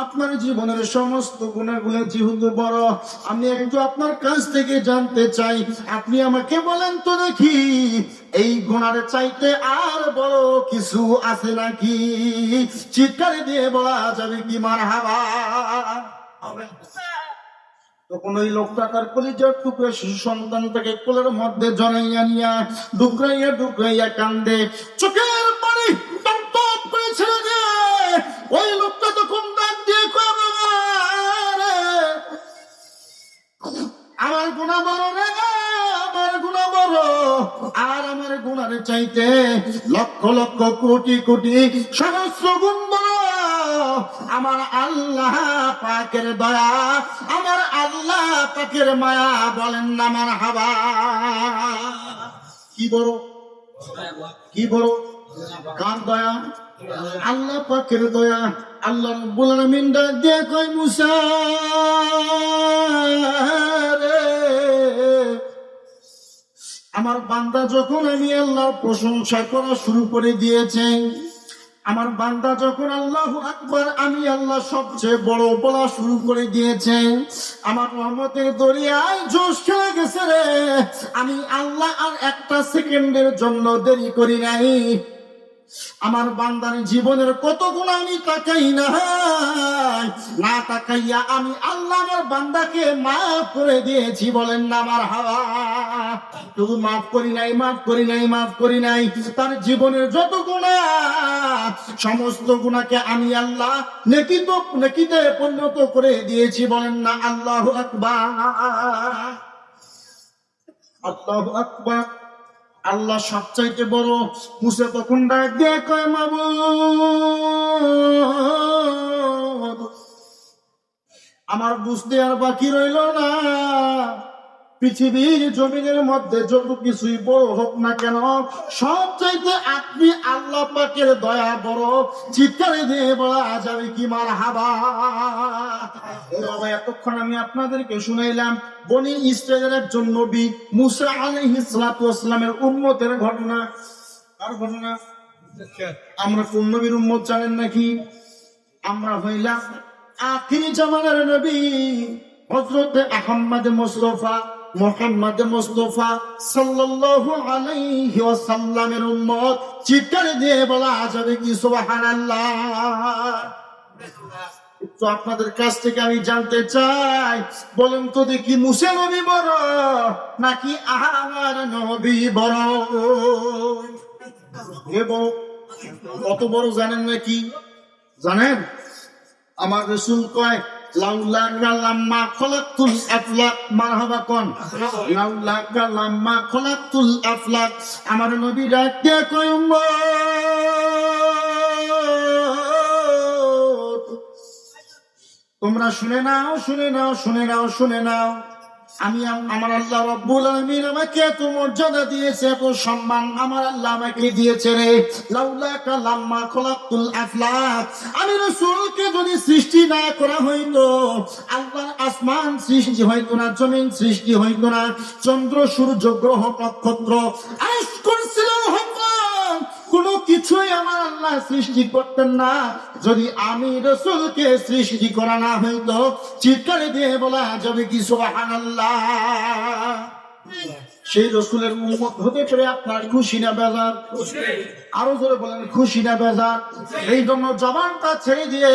আপনার জীবনের সমস্ত গুণাগুলো যেহেতু বড়, আমি একটু আপনার কাছ থেকে জানতে চাই, আপনি আমাকে বলেন তো দেখি এই গুণার চাইতে আর বড় কিছু আছে নাকি? চিৎকারে দিয়ে বলা যাবে কি মারহাবা? তখন ওই লোকটা তার কলিজার টুকরো শিশু সন্তানটাকে কোলের মধ্যে জড়াইয়া নিয়া ডুকরাইয়া ডুকরাইয়া কান্দে, চোখের পানি টপ টপ করে ছেড়ে দেয়। ওই লোকটা তখন ডাক দিয়ে কয়, বাবা রে, আমার গুনাহ বড় রে, আমার গুনাহ বড়, আর আমার গুনার চাইতে লক্ষ লক্ষ কোটি কোটি সহস্র গুণ বড় আমার আল্লাহ পাকের দয়া, আমার আল্লাহ পাকের মায়া। বলেন না মারহাবা? কি বড়? কি বড়? কার দয়া? আল্লাহ পাকের দয়া। আল্লাহ রাব্বুল আলামিন ডাক দিয়ে কয়, মুসা রে, আমার বান্দা যখন আমি আল্লাহর প্রশংসা করা শুরু করে দিয়েছে, আমার বান্দা যখন আল্লাহু আকবার আমি আল্লাহ সবচেয়ে বড় বলা শুরু করে দিয়েছে, আমার রহমতের দরিয়ায় জোশ খেলে গেছে রে। আমি আল্লাহ আর একটা সেকেন্ডের জন্য দেরি করি নাই। আমার বান্দার জীবনের কত গুণ আমি তাকাই না তাকাইয়া আমি আল্লাহ আমার বান্দাকে মাফ করে দিয়েছি। বলেন না আমার হাওয়া? শুধু মাফ করি নাই, মাফ করি নাই, মাফ করি নাই, তার জীবনের যত গুনাহ সমস্ত গুনাহকে আমি আল্লাহ নেকিতে পরিণত করে দিয়েছি। বলেন না আল্লাহু আকবার? আল্লাহু আকবার। আল্লাহ সবচাইতে বড়। মুসা তখন ডাক দিয়ে কয়, মাবুদ আমার বুঝতে আর বাকি রইল না, পৃথিবীর জমিনের মধ্যে যত কিছুই বড় হোক না কেন, সবচাইতে আপনি আল্লাহ পাকের দয়া বড়। চিৎকারে দিয়ে বলা যাবে কি মারহাবা। বাবা, এতক্ষণ আমি আপনাদেরকে শুনাইলাম বনি ইসরায়েলের একজন নবী মুসা আলাইহিস সালাতু ওয়াস সালামের উম্মতের ঘটনা। আর ঘটনা আমরা কোন নবীর উম্মত জানেন নাকি? আমরা হইলাম আখিরি জামানার নবী হযরত আহমদ মুস্তাফা মুহাম্মদ মুস্তাফা সাল্লাল্লাহু আলাইহি ওয়াসাল্লামের উম্মত। চিৎকার দিয়ে বলা যাবে কি সুবহানাল্লাহ। তো আপনাদের কাছ থেকে আমি জানতে চাই, বলেন তো দেখি মুসা নবী বড় নাকি আমার নবী বড়? কত বড় জানেন নাকি? জানেন আমার রাসূল কয় লাউলা লাম্মা খলাকতুল আফলাক। মারহাবা কোন লাউলা লাম্মা খলাকতুল আফলাক। আমার নবী ডাকতে কয় উম্মত তোমরা শুনে নাও, শুনে নাও, শুনে নাও, শুনে নাও। আমি আমার আল্লাহ রাব্বুল আলামিন আমাকে এত মর্যাদা দিয়েছে, এত সম্মান আমার আল্লাহ আমাকে দিয়েছে রে। লাউলা কালাম্মা খলাকতুল আফলাক। আমি রাসূলকে যদি সৃষ্টি না করা হইতো, আল্লাহর আসমান সৃষ্টি হইতো না, জমিন সৃষ্টি হইতো না, চন্দ্র সূর্য গ্রহ নক্ষত্র আরশ কুরসি কোনো কিছুই আমার আল্লাহ সৃষ্টি করতেন না যদি আমি রাসূলকে সৃষ্টি করা না হইতো। চিৎকার দিয়ে বলা যাবে কি সুবহানাল্লাহ। সেই রাসূলের উম্মত হতে পেরে আপনার খুশি না বেজার? আরো জোরে বলেন খুশি না বেজার? এই জন্য জবানটা ছেড়ে দিয়ে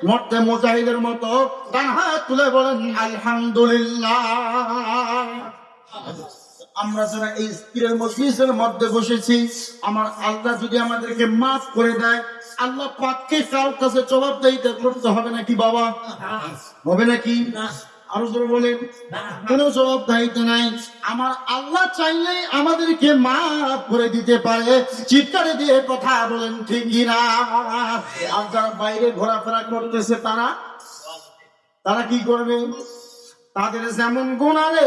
মরতে মুজাহিদের মতো ডান হাত তুলে বলেন আলহামদুলিল্লাহ। আমরা যারা এই পীরের মজলিসের মধ্যে বসেছি, আমার আল্লাহ যদি আমাদেরকে মাফ করে দেয়, আল্লাহ পাককে কার কাছে জবাবদিহিতা করতে হবে নাকি বাবা? হবে নাকি? আরো জোরে বলেন কোনো জবাবদিহিতা নাই। আমার আল্লাহ চাইলেই আমাদেরকে মাফ করে দিতে পারে। চিৎকারে দিয়ে কথা বলেন ঠিক কিনা? আর যারা বাইরে ঘোরাফেরা করতেছে তারা কি করবে? তাদের যেমন গুনাহ রে,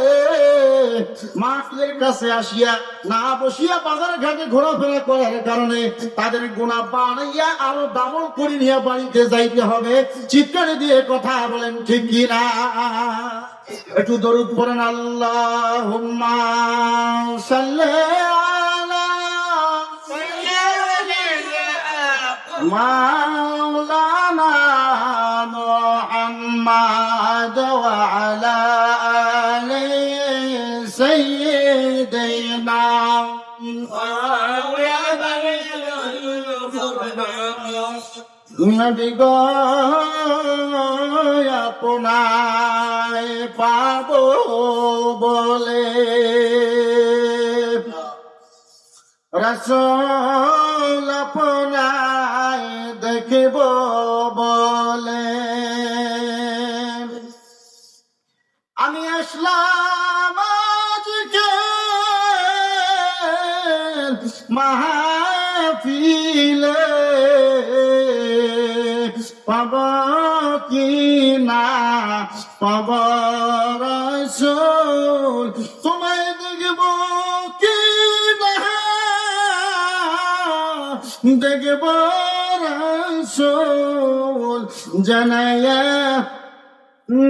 মাহফিলের কাছে আসিয়া না বসিয়া বাজার ঘাটে ঘোরাফেরা করার কারণে তাদের গুনাহ বাড়াইয়া আরো ডাবল করে নিয়ে বাড়িতে যাইতে হবে। চিৎকারে দিয়ে কথা বলেন ঠিক কিনা? একটু দরুদ পড়েন আল্লাহুম্মা সাল্লি আলা মাওলানা মুহাম্মাদ ওয়া আলা আলি সাইয়্যিদিনা নবী গো আপনায় পাবো বলে, রাসূল আপনায় দেখব বলে আমি আসলাম আজকে মাহফিলে। পাব কি না পাব রাসূল, তোমায় দেখব কি না দেখব রাসূল, জানায়া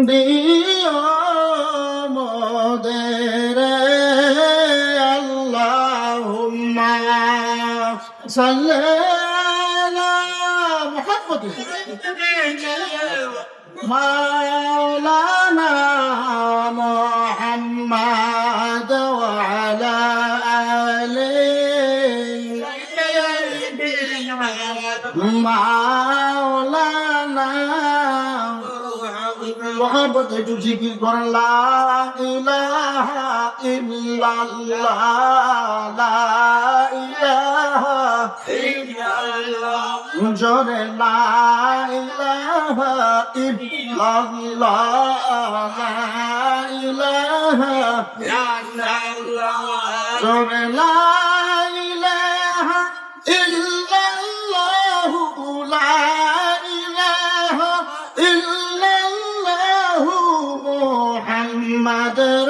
দিও মোদের আল্লাহুম্মা সাল্লি আলা মুহাম্মাদ মাওলানা মুহাম্মাদ ওয়া আলা আলি মাওলানা মোহাম্মদ। একটু জিকির করেন লা ইলাহা ইল্লাল্লাহ, লা ইলাহা ইল্লাল্লাহ, জোরে লা ইলাহা ইল্লাল্লাহ, লা ইলাহা ইল্লাল্লাহ, জোরে লা ইলাহা ইল্লাল্লাহ, লা ইলাহা ইল্লাল্লাহ মুহাম্মাদুর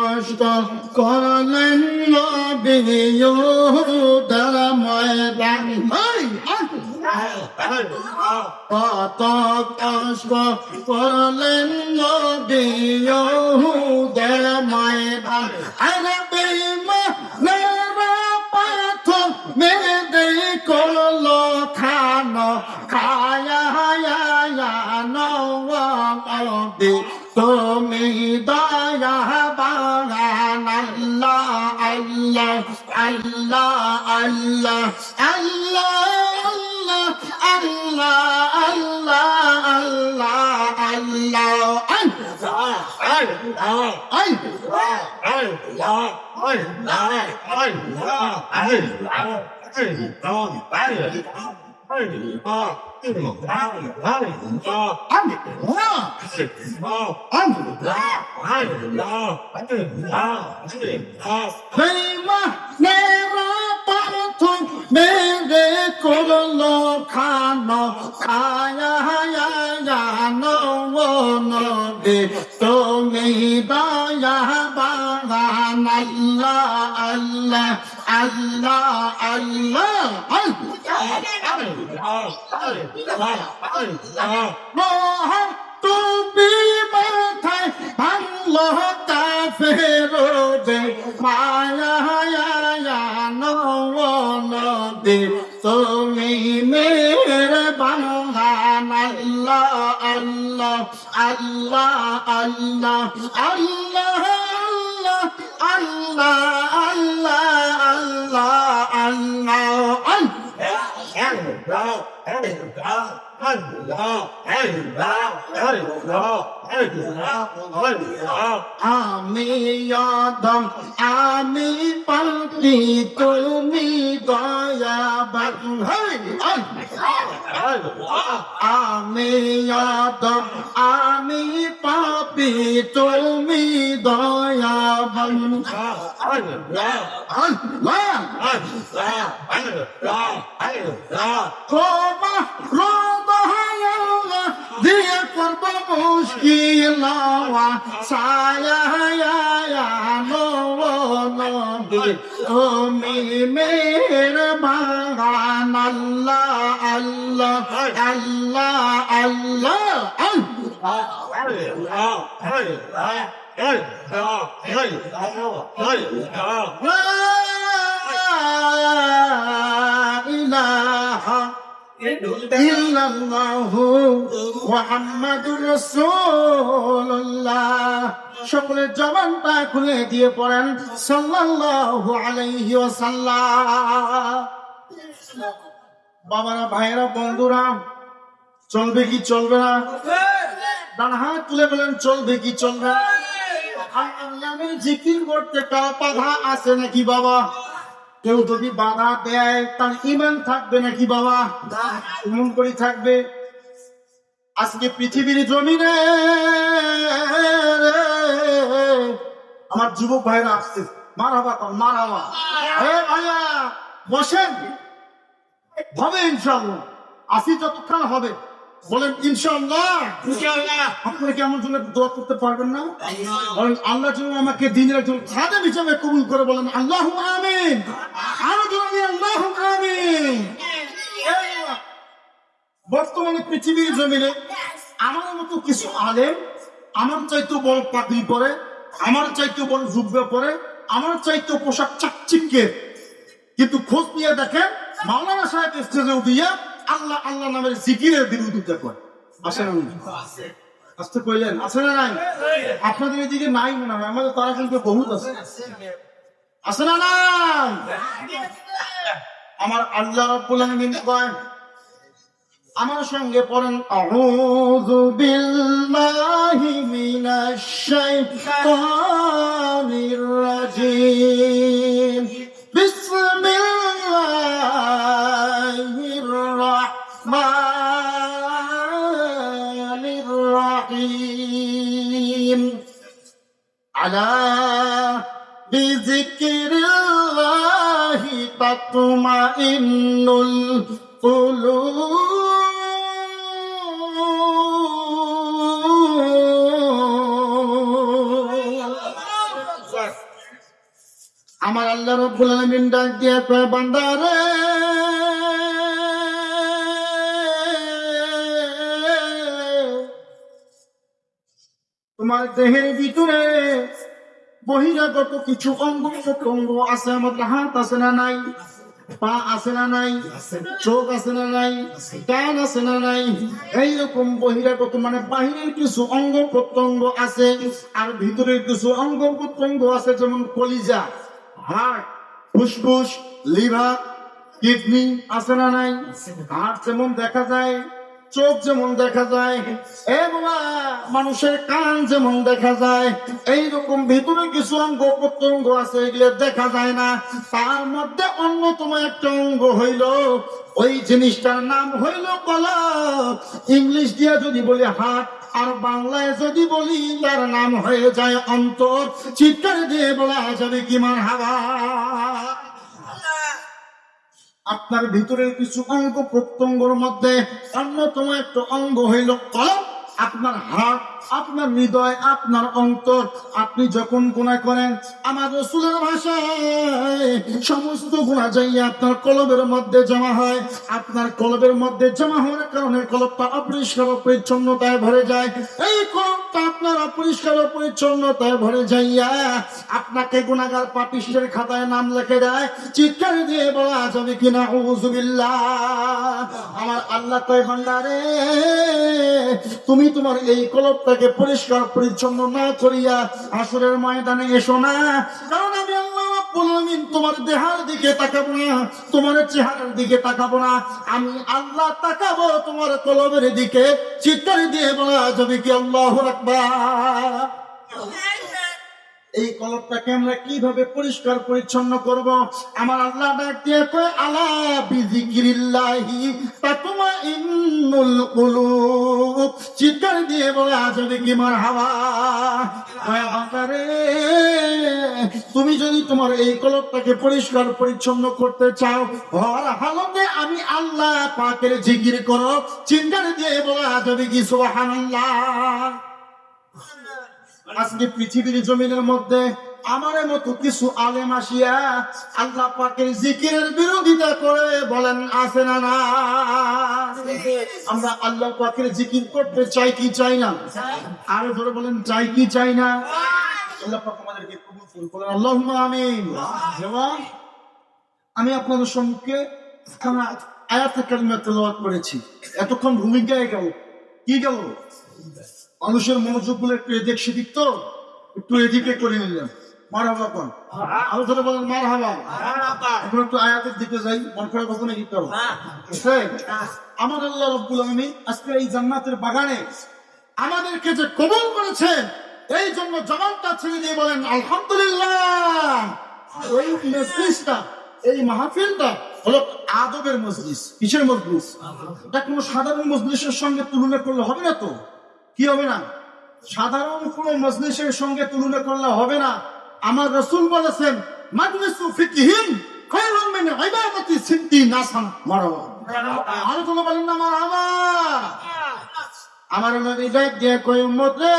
কষ্ট করলেন নবীর ময়দান কত কষ্ট করলেন নবীর ময়দান আরে বেঈমানেরা পাথর মেরে করলো খানো খায়া নবী তুমি দয়া বাগান আল্লাহ আল্লাহ আল্লাহ আল্লাহ আল্লাহ আল্লাহ আল্লাহ আল্লাহ মেরে করলো খানো খায়া নবী তুমি দয়া বাগান আল্লাহ আল্লাহ আল্লাহ আল্লাহ তুমি মাথায় ভাঙলো কাফেরদের মায়া নবী তুমি মেরে বাগান আল্লাহ আল্লাহ আল্লাহ আল্লাহ আল্লাহ আল্লাহ আল্লাহ আমি আদম আমি পাপী তুমি দয়াবান আমি আদম আমি পাপী তুমি দয়াবান ক্ষমা দিয়ে করব মুশকিল ছায়া নবী তুমি মেরে বাগান আল্লাহ আল্লাহ আল্লাহ ইলাহা ইল্লাল্লাহু মুহাম্মাদুর রাসূলুল্লাহ সকলে জবানটা খুলে দিয়ে পড়েন সাল্লাল্লাহু আলাইহি ওয়াসাল্লাম। বাবারা ভাইরা বন্ধুরা চলবে কি চলবে না? ডান হাত তুলে বলেন চলবে কি চলবে না? আল্লাহর জিকির করতে কার বাধা আছে নাকি বাবা? কেউ যদি বাধা দেয় তার ঈমান থাকবে নাকি বাবা? এমন করে থাকবে। আজকে পৃথিবীর জমিনে আমার যুবক ভাইরা আসছে, মারহাবা মারহাবা। ভাইয়া বসেন, হবে ইনশাআল্লাহ। আসি যতক্ষণ হবে বলেন ইনশাআল্লাহ। আপনারা কি আমার জন্য দোয়া করতে পারবেন না? বলেন আল্লাহ যেন আমাকে দিনের একজন খাদেম হিসেবে কবুল করে, বলেন আল্লাহুম্মা আমিন। আরো জোরে আল্লাহুম্মা আমিন। বর্তমানে পৃথিবীর জমিনে আমার মতো কিছু আলেম আমার চাইতে বড় পাগড়ি পরে, আমার চাইতে বড় জুব্বা পরে, আমার চাইতে পোশাক চাকচিক্যে, কিন্তু খোঁজ নিয়ে দেখেন মাওলানা সাহেব স্টেজে উঠিয়া আল্লাহ আল্লাহ নামের জিকিরের বিরোধিতা করে। আসে না? আসতে কইলেন আছে না নাই? আপনাদের এদিকে নাই মনে হয়, আমাদের তারা কিন্তু বহুত আছে। আছে না নাই? আমার আল্লাহ রাব্বুল আলামিন কয়, আমার সঙ্গে পড়েন আউযু বিল্লাহি মিনাশ শাইতানির রাজিম বিসমিল্লাহির রাহমানির রাহিম আলা বিযিক্রিল্লাহি তাতমাইন্নুল আমার আল্লাহ রাব্বুল আলামিন ডাক দিয়ে কয় বান্দারে তোমার দেহের ভিতরে বহিরাগত কিছু অঙ্গ প্রত্যঙ্গ আছে, আমাদের হাত আছে না নাই, পা আছে না নাই, চোখ আছে না নাই, কান আছে না নাই, এইরকম বহিরাগত মানে বাহিরের কিছু অঙ্গ প্রত্যঙ্গ আছে, আর ভিতরের কিছু অঙ্গ প্রত্যঙ্গ আছে, যেমন কলিজা, হার্ট, ফুসফুস, লিভার, কিডনি আছে না নাই। হার্ট যেমন দেখা যায়, চোখ যেমন দেখা যায়, মানুষের কান যেমন দেখা যায়, এইরকম ভিতরে কিছু অঙ্গ প্রত্যঙ্গ আছে, এগুলো দেখা যায় না। তার মধ্যে অন্যতম একটা অঙ্গ হইল, ওই জিনিসটার নাম হইল কলব। ইংলিশ দিয়ে যদি বলি হার্ট, আর বাংলায় যদি বলি তার নাম হয়ে যায় অন্তর। চিৎকার দিয়ে বলা যাবে কি মারহাবা। আপনার ভিতরের কিছু অঙ্গ প্রত্যঙ্গের মধ্যে অন্যতম একটা অঙ্গ হইল কলব। আপনার হার্ট, আপনার হৃদয়, আপনার অন্তর। আপনি যখন গুনাহ করেন, আমার রাসূলের ভাষায় সমস্ত গুনাহ যাইয়া আপনার কলবের মধ্যে জমা হয়। আপনার কলবের মধ্যে জমা হওয়ার কারণে কলবটা অপরিষ্কার পরিচ্ছন্নতায় ভরে যায়। এই কলবটা আপনার অপরিষ্কার পরিচ্ছন্নতায় ভরে যাইয়া আপনাকে গুনাহগার পাপিষ্ঠের খাতায় নাম লিখে দেয়। চিৎকার দিয়ে বলা যাবে কিনা আউযুবিল্লাহ। আমার আল্লাহ কয় বান্দারে, তুমি তোমার এই কলবটাকে পরিষ্কার পরিচ্ছন্ন না করিয়া হাসরের ময়দানে এসো না, কারণ আমি আল্লাহ রাব্বুল আলামিন তোমার দেহের দিকে তাকাবো না, তোমার চেহারার দিকে তাকাবো না, আমি আল্লাহ তাকাবো তোমার কলবের দিকে। চিৎকার দিয়ে বলা যাবে কি আল্লাহু আকবার। এই কলবটাকে আমরা কিভাবে পরিষ্কার পরিচ্ছন্ন করব? আমার আল্লাহ ডাক দিয়ে কয় আলা বিযিকিরিল্লাহি তাতমাইন্নুল কুলুব। চিৎকার দিয়ে বলা যাবে কি মারহাবা। তুমি যদি তোমার এই কলবটাকে পরিষ্কার পরিচ্ছন্ন করতে চাও, হর হালতে আমি আল্লাহ পাকের জিকির করো। চিৎকার দিয়ে বলা যাবে কি সুবহানাল্লাহ। আজকে পৃথিবীর জমিনের মধ্যে আমার মতো কিছু আলেম আসিয়া আল্লাহ পাকের জিকিরের বিরোধিতা করে, বলেন আছে না না? আমরা আল্লাহ পাকের জিকির করতে চাই কি চাই না? আরো ধরে বলেন, চাই কি চাই না? আল্লাহ পাক আমাদেরকে কবুল করুন, বলেন আল্লাহুম্মা আমিন। এবং আমি আপনাদের সম্মুখে আয়াতে কারিমা তেলাওয়াত করেছি, এতক্ষণ ভূমিকায় গেল, কি গেল? মানুষের মনোযোগ গুলো একটু এদিক সেদিক, তো একটু এদিকে করে নিলাম। মারহাবা কোন আরো ধরে বলেন মারহাবা। এখন একটু আয়াতের দিকে যাই, মন খারাপ হবে না কিন্তু। আমার আল্লাহ রাব্বুল আলামিন আজকে এই জান্নাতের বাগানে আমাদেরকে যে কবুল করেছেন, এই জন্য জবানটা ছেড়ে দিয়ে বলেন আলহামদুলিল্লাহ। ওই মজলিসটা, এই মাহফিলটা হলো আদবের মজলিস। কিসের মজলিস? এটা কোনো সাধারণ মজলিসের সঙ্গে তুলনা করলে হবে না। তো কি হবে না? সাধারণ কোন মজলিসের সঙ্গে তুলনা করলে হবে না। আমার রাসূল বলেছেন মাজলিসু ফিকহিন খায়রুম মিন ইবাদাতি সিদ্দিনা সানা। মারহাবা। আরো তো বলেন না মারহাবা। আমার নবী ডাক দিয়ে কয় উম্মত রে,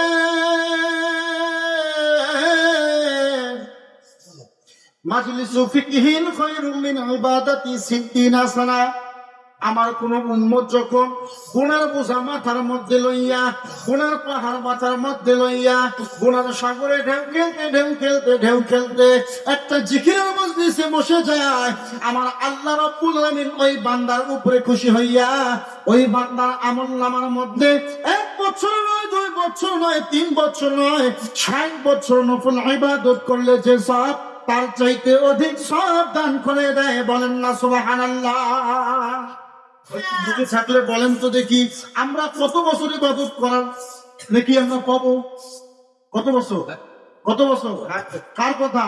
মাজলিসু ফিকহিন খায়রুম মিন ইবাদাতি সিদ্দিনা সানা। আমার কোন উম্মত যখন গুনার বোঝা মাথার মধ্যে লইয়া, গুনার পাহাড় মাথার মধ্যে লইয়া, গুনার সাগরে ঢেউ খেলতে একটা জিকিরের মজলিসে বসে যায়, আমার আল্লাহ রাব্বুল আলামিন ওই বান্দার উপরে খুশি হইয়া ওই বান্দার আমলনামার মধ্যে 1 বছর নয়, 2 বছর নয়, 3 বছর নয়, 60 বছর নফল ইবাদত করলে যে সওয়াব, তার চাইতে অধিক সওয়াব দান করে দেয়। বলেন না সুবহানাল্লাহ। যদি থাকলে বলেন তো দেখি, আমরা কত বছর ইবাদত করার নাকি আমরা পাবো? কত বছর? কত বছর? কার কথা?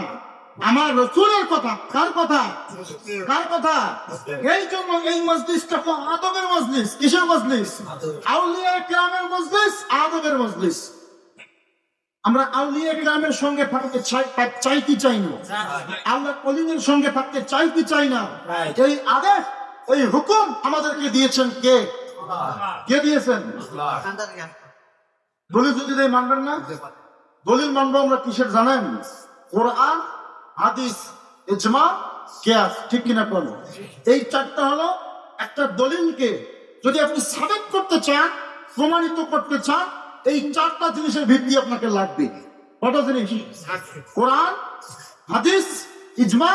আমার রাসূলের কথা। কার কথা? কার কথা? এই জন্য এই মজলিসটা তো আদবের মজলিস। কিসের মজলিস? আউলিয়া কিরামের মজলিস, আদবের মজলিস। আমরা আউলিয়া কিরামের সঙ্গে থাকতে চাই কি চাই না? আল্লাহর ওলিদের সঙ্গে থাকতে চাই কি চাই না? এই আদেশ ওই হুকুম আমাদেরকে দিয়েছেন কে? কে দিয়েছেন? দলিল যদি দেয় মানবেন না? দলিল মানবো আমরা কিসের জানেন? কোরআন, হাদিস, ইজমা, কিয়াস, ঠিক কিনা বলো? এই চারটা হলো একটা দলিলকে যদি আপনি সাবেত করতে চান, প্রমাণিত করতে চান, এই চারটা জিনিসের ভিত্তি আপনাকে লাগবে। কটা জিনিস? কোরআন, হাদিস, ইজমা,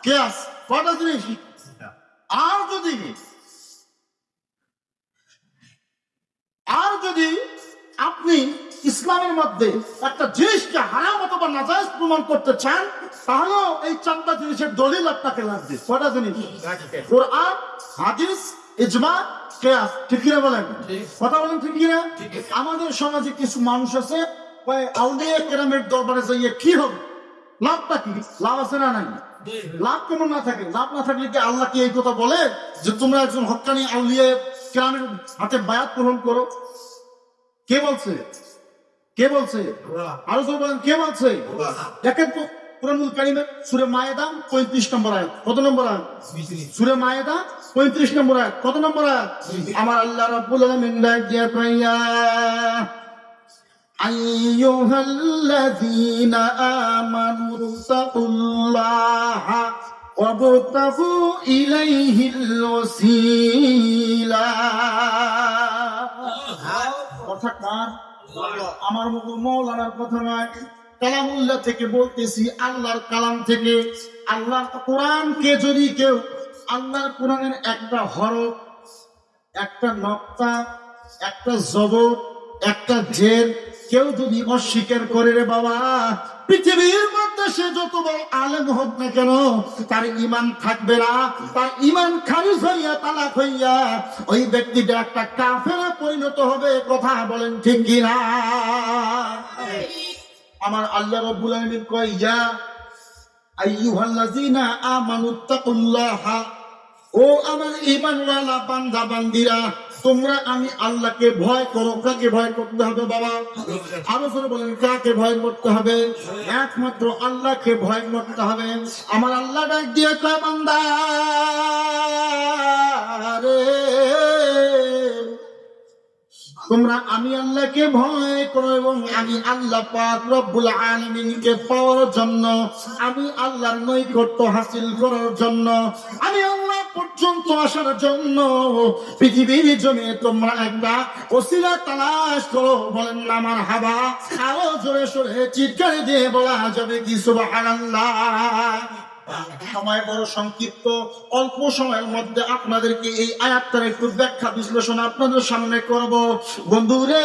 কিয়াস। কটা জিনিস? আর যদি আপনি ইসলামের মধ্যে একটা জিনিসকে হারাম অথবা নাজায়েজ প্রমাণ করতে চান, তাহলেও এই চারটা জিনিসের দলিল আপনাকে লাগবে। কটা জিনিস? কোরআন, হাদিস, ইজমা, কিয়াস। ঠিক কিনা বলেন? কথা বলেন ঠিক কিনা? আমাদের সমাজে কিছু মানুষ আছে, আউলিয়া কেরামের দরবারে যাইয়ে কি হবে? লাভটা কি? লাভ আছে না নাই? লাভ কেমন না থাকে? লাভ না থাকলে কি আল্লাহ কি এই কথা বলে যে তোমরা একজন হক্কানি আউলিয়া কেরামের হাতে বায়াত গ্রহণ করো? কে বলছে? কে বলছে? আরো জোরে বলেন, কে বলছে? দেখেন তো কুরআনুল কারীমে সূরা মায়েদা 35 নম্বর আয়াত। কত নম্বর আয়াত? সূরা মায়েদা 35 নম্বর আয়াত। কত নম্বর আয়াত? আমার আল্লাহ রাব্বুল আলামিন ডাক দিয়া কইয়া আইয়ুহাল্লাযীনা আমানু তাকুল্লাহা ওয়াবতাগু ইলাইহিল ওয়াসিলা। কথা কার? আমার মৌলানার কথা নয়, কালামুল্লাহ থেকে বলতেছি, আল্লাহর কালাম থেকে। আল্লাহ কোরআনকে যদি কেউ আল্লাহর কোরআনের একটা হরফ, একটা নক্তা, একটা জবর, একটা জের কেউ যদি অস্বীকার করে, রে বাবা, পৃথিবীর মধ্যে সে যত বড় আলেম হোক না কেন, তার ঈমান থাকবে না। তার ঈমান খারিজ হইয়া, তালাক হইয়া ওই ব্যক্তিটা একটা কাফেরে পরিণত হবে। কথা বলেন ঠিক কিনা? আমার আল্লাহ রাব্বুল আলামিন কয়, ইয়া আইয়ুহাল্লাযীনা আমানুত্তাকুল্লাহা, ও আমার ঈমানওয়ালা বান্দা বান্দিরা, তোমরা আমি আল্লাহকে ভয় করো। কাকে ভয় করতে হবে বাবা? আরো জোরে বলেন, কাকে ভয় করতে হবে? একমাত্র আল্লাহকে ভয় করতে হবে। আমার আল্লাহ ডাক দিয়ে কয়, বান্দা রে, তোমরা আমি আল্লাহকে ভয় করো এবং আমি আল্লাহ পাক রব্বুল আলামিনকে পাওয়ার জন্য, আমি আল্লাহর নৈকট্য হাসিল করার জন্য, আমি আল্লাহ পর্যন্ত আসার জন্য পৃথিবীর জমিনে তোমরা একটা ওসিলা তালাশ করো। বলেন না মারহাবা? আরো জোরে সোরে চিৎকার দিয়ে বলা যাবে কি সুবহানাল্লাহ? সময় বড় সংক্ষিপ্ত, অল্প সময়ের মধ্যে আপনাদেরকে এই আয়াতটার একটু ব্যাখ্যা বিশ্লেষণ আপনাদের সামনে করব। বন্ধুরে,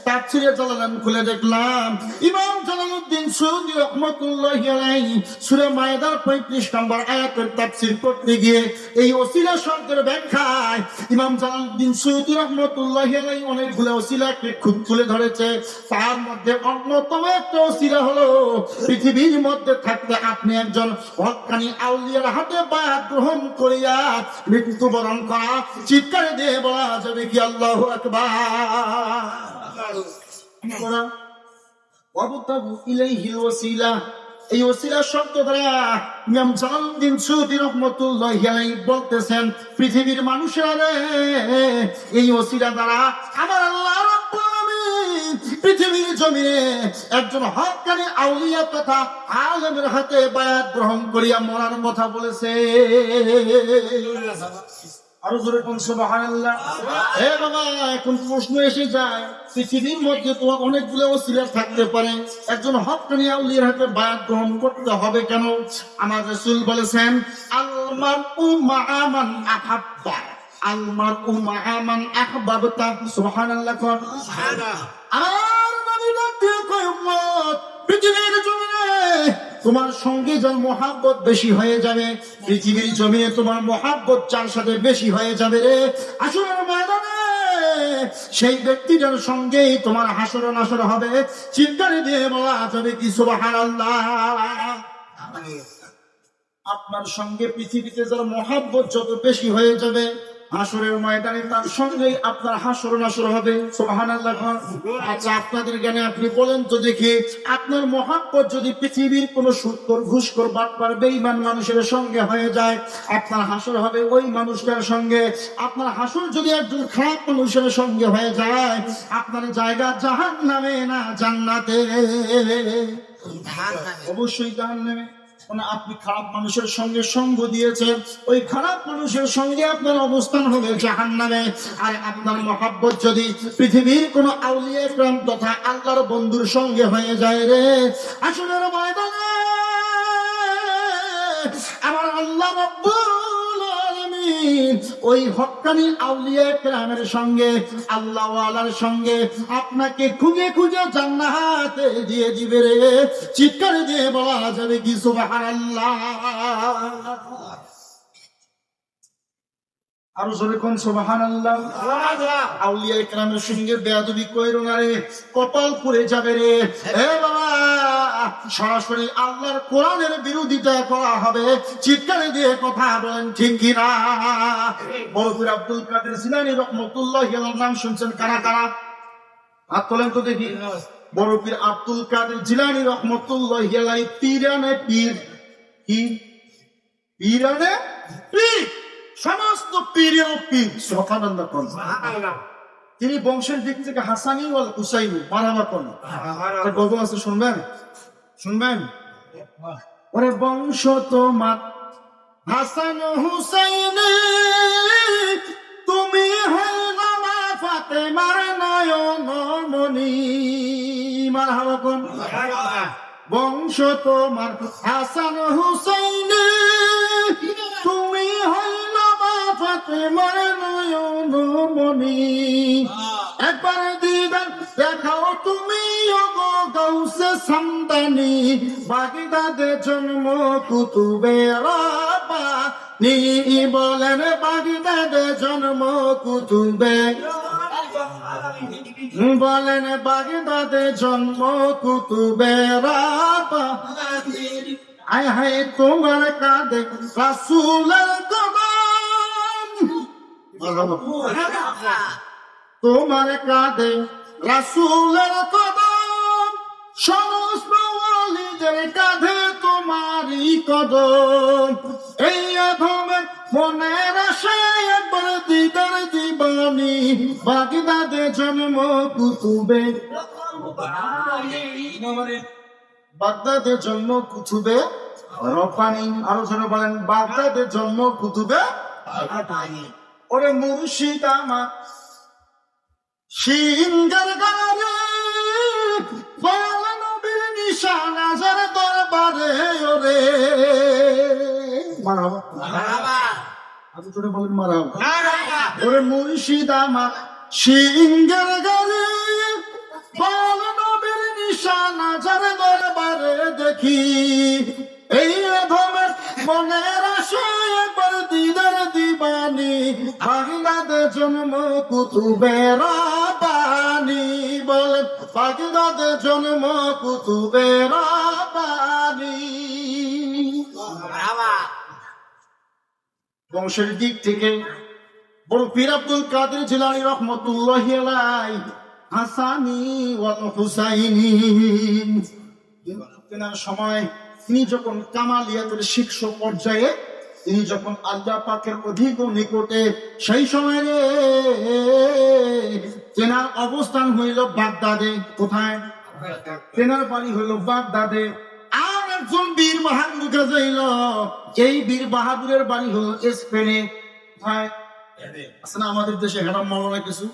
তাফসীরে জালালাইন খুলে দেখলাম, ইমাম জালালউদ্দিন সূয়ুতী রাহমাতুল্লাহি আলাইহি সূরা মায়েদার 35 নম্বর আয়াতের তাফসীর করতে গিয়ে এই ওসিলা শব্দের ব্যাখ্যায় ইমাম জালালউদ্দিন সূয়ুতী রাহমাতুল্লাহি আলাইহি অনেকগুলো ওসিলাকে খুব তুলে ধরেছে। তার মধ্যে অন্যতম একটা ওসিলা হলো পৃথিবীর মধ্যে থাকতে আপনি একজন হক্কানি আউলিয়ার হাতে বায়াত গ্রহণ করিয়া মৃত্যুবরণ করা। চিৎকার দিয়ে বলা যাবে কি আল্লাহু আকবার? ওয়াবতাগু ইলাইহিল ওয়াসিলা, এই ওসিলা শব্দ দ্বারা ইমাম জালালউদ্দিন সূয়ুতী রাহমাতুল্লাহি আলাইহি বলতেছেন, পৃথিবীর মানুষেরা এই ওসিলা দ্বারা আমার আল্লাহ রাব্বুল আলামিন পৃথিবীর জমিনে একজন হক্কানি আউলিয়া তথা আলেমের হাতে বায়াত গ্রহণ করিয়া মরার কথা বলেছে। আরো জোরে কোন সুবহানাল্লাহ? হে বাবা, এখন প্রশ্ন এসে যায়, পৃথিবীর মধ্যে তো অনেকগুলো ওসিলা থাকতে পারে, একজন হক্কানি আউলিয়ার হাতে বায়াত গ্রহণ করতে হবে কেন? আমার রাসূল বলেছেন, আল মারউ মা'a মান আহাব্বা, আল মারউ মা'a মান আহবাবতা। সুবহানাল্লাহ। সুবহানাল্লাহ। আর নবী ডাক দিয়ে কয়, উম্মত, পৃথিবীর জমিনে তোমার সঙ্গে যার মহাব্বত বেশি হয়ে যাবে, পৃথিবীর জমিনে তোমার মহাব্বত যার সাথে বেশি হয়ে যাবে রে, হাসরের ময়দানে সেই ব্যক্তিটার সঙ্গেই তোমার হাসর নাসর হবে। চিৎকারে দিয়ে বলা যাবে কি সুবহানাল্লাহ? আপনার সঙ্গে পৃথিবীতে যার মহাব্বত যত বেশি হয়ে যাবে, হাসরের ময়দানে তার সঙ্গেই আপনার হাসর নাসর হবে। সুবহানাল্লাহ। আচ্ছা, আপনাদের জ্ঞানে আপনি বলেন তো দেখি, আপনার মহাব্বত যদি পৃথিবীর কোন সুৎখোর, ঘুষখোর, বাটপার, বেঈমান মানুষের সঙ্গে হয়ে যায়, আপনার হাসর হবে ওই মানুষটার সঙ্গে। আপনার হাসর যদি একজন খারাপ মানুষের সঙ্গে হয়ে যায়, আপনার জায়গা জাহান্নামে না জান্নাতে? অবশ্যই জাহান্নামে। আপনি খারাপ মানুষের সঙ্গে সঙ্গ দিয়েছেন, ওই খারাপ মানুষের সঙ্গে আপনার অবস্থান হবে জাহান্নামে। আর আপনার মহাব্বত যদি পৃথিবীর কোন আউলিয়া ইকরাম তথা আল্লাহর বন্ধুর সঙ্গে হয়ে যায় রে, আসলে ময়দানে আমার আল্লাহ রাব্বুল আলামিন ওই হক্কানি আউলিয়া ইকরামের সঙ্গে, আল্লাহ ওয়ালার সঙ্গে আপনাকে খুঁজে খুঁজে জান্নাতে দিয়ে দিবে রে। চিৎকার দিয়ে বলা যাবে কি সুবহানাল্লাহ? আরো জোরে কোন সুবহানাল্লাহ। আউলিয়া ইকরামের সঙ্গে বেয়াদবি কইরো না রে, কপাল পুড়ে যাবে রে। এ বাবা, সরাসরি আল্লাহর কোরআনের বিরোধিতা করা হবে। চিৎকারে দিয়ে কথা বলেন ঠিক কিনা? বড়পীর আব্দুল কাদের জিলানী রাহমাতুল্লাহি আলাইহির নাম শুনছেন কারা কারা? হাত তোলেন তো দেখি। বড়পীর আব্দুল কাদের জিলানী রাহমাতুল্লাহি আলাইহি পীরানে পীর। কি পীরানে পীর? সমস্ত পীরের পীর। সুবহানাল্লাহ। তিনি বংশের দিক থেকে হাসানি ওয়াল হুসাইনি। মারহাবা কোন গল্প আছে, শুনবেন? শুনবেন? ওরে বংশ তোমার হাসান হুসাইনি, তুমি হইলা মা ফাতেমার নয়ন মনি। মারহাবা কোন? বংশ তোমার হাসান হুসাইনি, তুমি হইলা মা ফাতেমার নয়ন মনি। একবার দিদার দেখাও তুমি ওগো গাউসে সামদানি, বাগদাদে জন্ম কুতুবে রাব্বানি। বলেন বাগদাদে জন্ম কুতুবে, বলেন বাগদাদে জন্ম কুতুবে রাব্বানি। আয় হায় তোমার কাঁধে রাসূলের কদম, তোমার কাঁধে রাসূলের কদম, সমস্ত ওয়ালিদের কাঁধে তোমারই কদম। এই আধমে মনের আশায় একবার দিদার দিবানি, বাগদাদে জন্ম কুতুবে, বাগদাদে জন্ম কুতুবে রব্বানি। আরো জনে বলেন বাগদাদে জন্ম কুতুবে রব্বানি। ওরে মুর্শিদ আমার সিঙ্গার গানে, বল নবীর নিশান আজার দরবারে। ওরে মারহাবা, আরো জনে বলেন মারহাবা। ওরে মুর্শিদ আমার সিঙ্গার গানে, বল নবীর নিশান আজার দরবারে দেখি। এই ধমের মনের আশায় একবার দিদার দিবানি, বাগদাদে জন্ম কুতুবে রাব্বানি। বলে বাগদাদে জন্ম কুতুবে রাব্বানি। বংশের দিক থেকে বড় পীর আব্দুল কাদের জিলানী রাহমাতুল্লাহি আলাইহি হাসানি ওয়াল হুসাইনি। তেনার সময় তিনি যখন কামালিয়াতের শীর্ষ পর্যায়ে, তিনি যখন আল্লাহ পাকের অধিক নিকটে, সেই সময় তেনার অবস্থান হইল বাগদাদে। কোথায়? তেনার বাড়ি হইল বাগদাদে। আর একজন বীর বাহাদুর কাছে এল, এই বীর বাহাদুরের বাড়ি হলো স্পেনে। কোথায় আছে না আমাদের দেশে হেরাম মাওলানা কিছু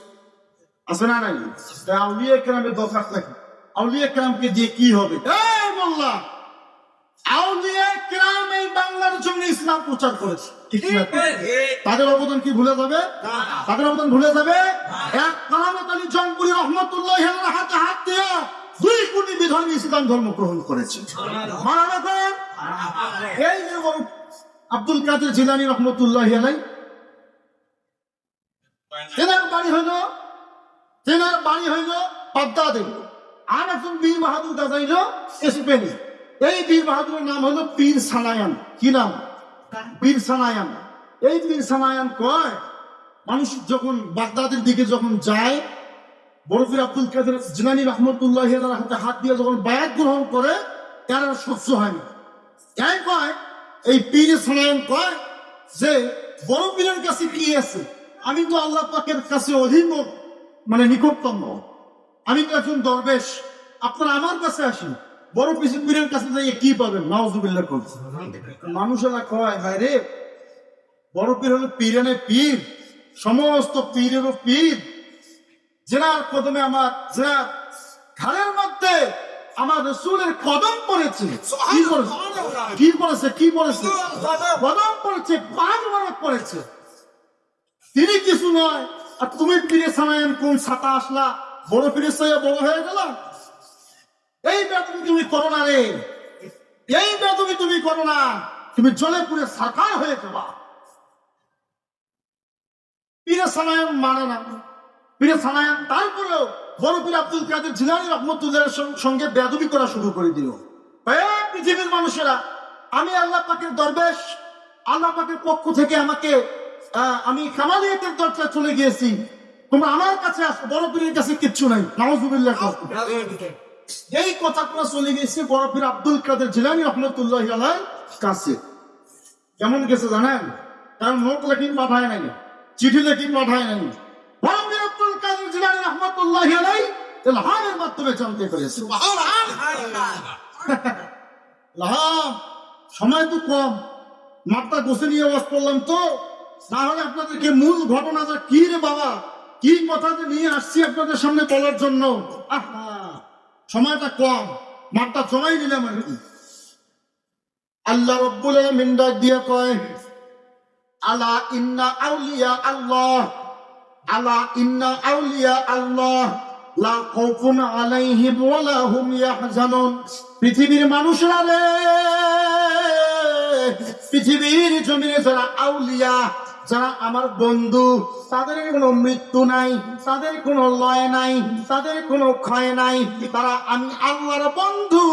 আছে না? নাই। আউলিয়া কেরামের দরকার থাকে। আউলিয়া কেরামকে দিয়ে কি হবে? এই মোল্লা, আউলিয়া কেরাম এই বাংলার জন্য ইসলাম প্রচার করেছে, তাদের অবদান কি ভুলে যাবে? তাদের অবদান ভুলে যাবে? এক কারামত আলী জঙ্গুরি রহমতুল্লাহি আলাইহির হাতে হাত দিয়া 2 কোটি বিধর্মী ইসলাম ধর্ম গ্রহণ করেছে। এই যে আব্দুল কাদের জিলানী রহমতুল্লাহি আলাইহি, তেনার বাড়ি হইল বাগদাদে। আর একজন বীর বাহাদুর গাজাইল স্পেনে। এই বীর বাহাদুরের নাম হলো পীর সানায়ান। কি নাম? পীর সানায়ান। এই পীর সানায়ান কয় মানুষ যখন বাগদাদের দিকে যখন যায়, বড় পীর আব্দুল কাদের জিলানী রহমতুল্লাহ হাতে হাত দিয়ে যখন বায়াত গ্রহণ করে, তার আর সহ্য হয় না। তাই কয়, এই পীরে সালাম কয় যে বড় পীরের কাছে কি আছে? আমি তো আল্লাহ পাকের কাছে অধীন, মানে নিকটতম, আমি তো একজন দরবেশ, আপনারা আমার কাছে আসেন, বড় পীরের কাছে যাইয়ে কি পাবেন? নাউজুবিল্লাহ করছে। মানুষেরা কয়, ভাই রে, বড় পীর হলো পীরানে পীর, সমস্ত পীরেরও পীর, জেনার কদমে আমার, জেনার ঘরের মধ্যে আমার রসুলের কদম পড়েছে। কি করেছে? কদম পড়েছে, পাঁচ বরফ পড়েছে। তিনি কিছু নয়, আর তুমি পীরে সানায়ান কোন ছাতা আসলা, বড় পীরের সাথে বড় হয়ে গেল। এই বেদবি তুমি করো না রে, এই বেদবি তুমি করো না, তুমি জলে পুরে সাকার হয়ে যাবা। পীরে সানায়ান মানে না, পীরে সানায়ান তারপরেও বড় পীর আব্দুল কাদের জিলানী রহমতুল্লাহর সঙ্গে বেদবি করা শুরু করে দিল। পৃথিবীর মানুষেরা, আমি আল্লাহ পাকের দরবেশ, আল্লাহ পাকের পক্ষ থেকে আমাকে আমি কামালিয়াতের দরজায় চলে গিয়েছি, তোমরা আমার কাছে আসো, বড় পীরের কাছে কিচ্ছু নাই। নাউজুবিল্লাহ। এই কথাটা চলে গেছে বড় পীর আব্দুল কাদের জিলানী রহমতুল্লাহ আলাইহির কাছে। কেমন গেছে জানেন? কারণ নোট লেখি পাঠায় নাই, চিঠি লেখি পাঠায় নাই, বড় পীর আব্দুল কাদের জিলানী রহমতুল্লাহ আলাইহি ইলহামের মাধ্যমে জানতে পেরেছে। ইলহাম। সময় তো কম, মাত্রা গোছে নিয়ে আওয়াজ করলাম তো, তাহলে আপনাদেরকে মূল ঘটনাটা কি রে বাবা, কি কথাটা নিয়ে আসছি আপনাদের সামনে বলার জন্য। সময়টা কম, মাত্রা জমাই নিলাম আর কি। আল্লাহ রাব্বুল আলামিন ডাক দিয়ে কয়, আলা ইন্না আউলিয়া আল্লাহ, আলা ইন্না আউলিয়া আল্লাহ লা খাউফুন আলাইহিম ওয়া লা হুম ইয়াহজানুন। পৃথিবীর মানুষরা রে, পৃথিবীর জমিনে যারা আউলিয়া, যারা আমার বন্ধু, তাদের কোনো মৃত্যু নাই, তাদের কোনো লয় নাই, তাদের কোনো ক্ষয় নাই, তারা আমি আল্লাহর বন্ধু।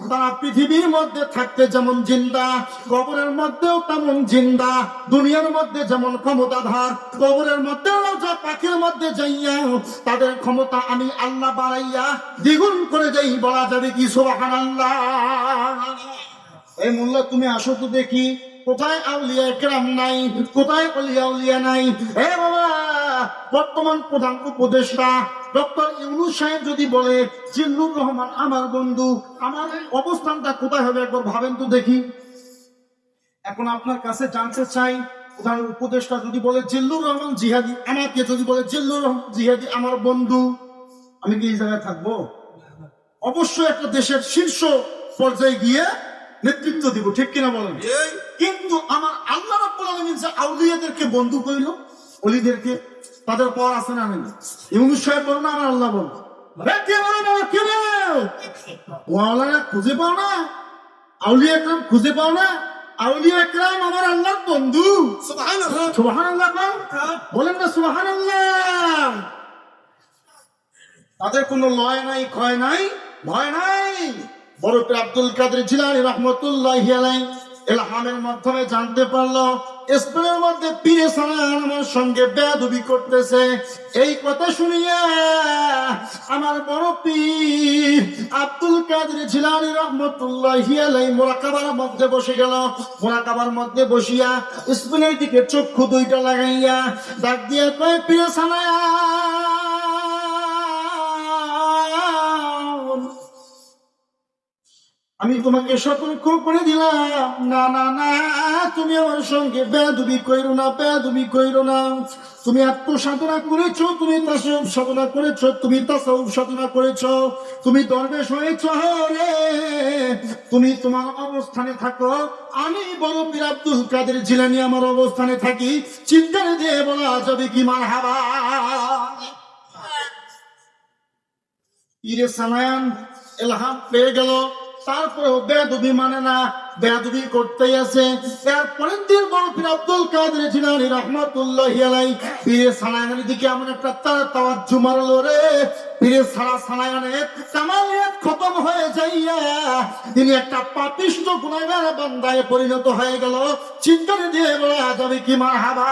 তারা পৃথিবীর মধ্যে থাকতে যেমন জিন্দা, কবরের মধ্যেও তেমন জিন্দা। দুনিয়ার মধ্যে যেমন ক্ষমতাধার, কবরের মধ্যেও যা পাখির মধ্যে যাইয়া তাদের ক্ষমতা আমি আল্লাহ বাড়াইয়া দ্বিগুণ করে যাই। বলা যাবে কি সুবহানাল্লাহ? এই মোল্লা, তুমি আসো তো দেখি, কোথায় আউলিয়া কেরাম নাই, কোথায় অলিয়া উলিয়া নাই। হে বাবা, বর্তমান প্রধান উপদেষ্টা ডক্টর ইউনূস সাহেব যদি বলে জিল্লুর রহমান আমার বন্ধু, আমার অবস্থানটা কোথায় হবে একবার ভাবেন তো দেখি। এখন আপনার কাছে জানতে চাই, প্রধান উপদেষ্টা যদি বলে জিল্লুর রহমান জিহাদি, আমাকে যদি বলে জিল্লুর রহমান জিহাদি আমার বন্ধু, আমি কি এই জায়গায় থাকবো? অবশ্যই একটা দেশের শীর্ষ পর্যায়ে গিয়ে নেতৃত্ব দিব, ঠিক কিনা বলেন? কিন্তু আমার আল্লাহ রাব্বুল আলামিন যে আউলিয়াদেরকে বন্ধু কইল, ওলিদেরকে, তাদের পর আছে না নেই? ইউনূস সাহেব বলেন, আমার আল্লাহ বলেন, ওয়ালারা খুঁজে পাও না, আউলিয়া একরাম খুঁজে পাও না? আউলিয়া একরাম আমার আল্লাহর বন্ধু। সুবহানাল্লাহ, সুবহানাল্লাহ বলেন না, সুবহানাল্লাহ। তাদের কোনো লয় নাই, ক্ষয় নাই, ভয় নাই। বড় পীর আব্দুল কাদের জিলানী রহমতুল্লাহি আলাইহি ইলহামের মাধ্যমে জানতে পারলো ইসলামের মধ্যে পীরে সালাম আমার সঙ্গে বেয়াদবি করতেছে। এই কথা শুনিয়া আমার বড় পীর আব্দুল কাদের জিলানী রহমতুল্লাহি আলাইহি মুরাকাবার মধ্যে বসে গেল। মুরাকাবার মধ্যে বসিয়া ইসলামের দিকে চক্ষু দুইটা লাগাইয়া ডাক দিয়া কয়, পীরে সালাম, আমি তোমাকে সতর্ক করে দিলাম, না না না, তুমি আমার সঙ্গে বেয়াদবি কইরো না, বেয়াদবি কইরো না। তুমি আত্মসাধনা করেছো, তুমি তাসাউফ সাধনা করেছো, তুমি তাসাউফ সাধনা করেছো, তুমি দরবেশ হয়েছো রে, তুমি তোমার অবস্থানে থাকো, আমি বড় পীর আব্দুল কাদের জিলানী আমার অবস্থানে থাকি। চিন্তারে দিয়ে বলা যাবে কি মারহাবা? পীরে সালাম ইলহাম পেয়ে গেল, তারপরেও বেয়াদবি মানে না, বেয়াদবি করতেই আছে। এরপরের দিন বড় পীর আব্দুল কাদের জিলানী রাহমাতুল্লাহি আলাইহি পীরে সানায়ানের দিকে এমন একটা তাওয়াজ্জু মারলো রে, পীরে সানায়ানের কামালিয়াত খতম হয়ে যাইয়া তিনি একটা পাপিষ্ঠ গুনাহগার বান্দায় পরিণত হয়ে গেল। চিন্তা দিয়ে বলা যাবে কি মারহাবা।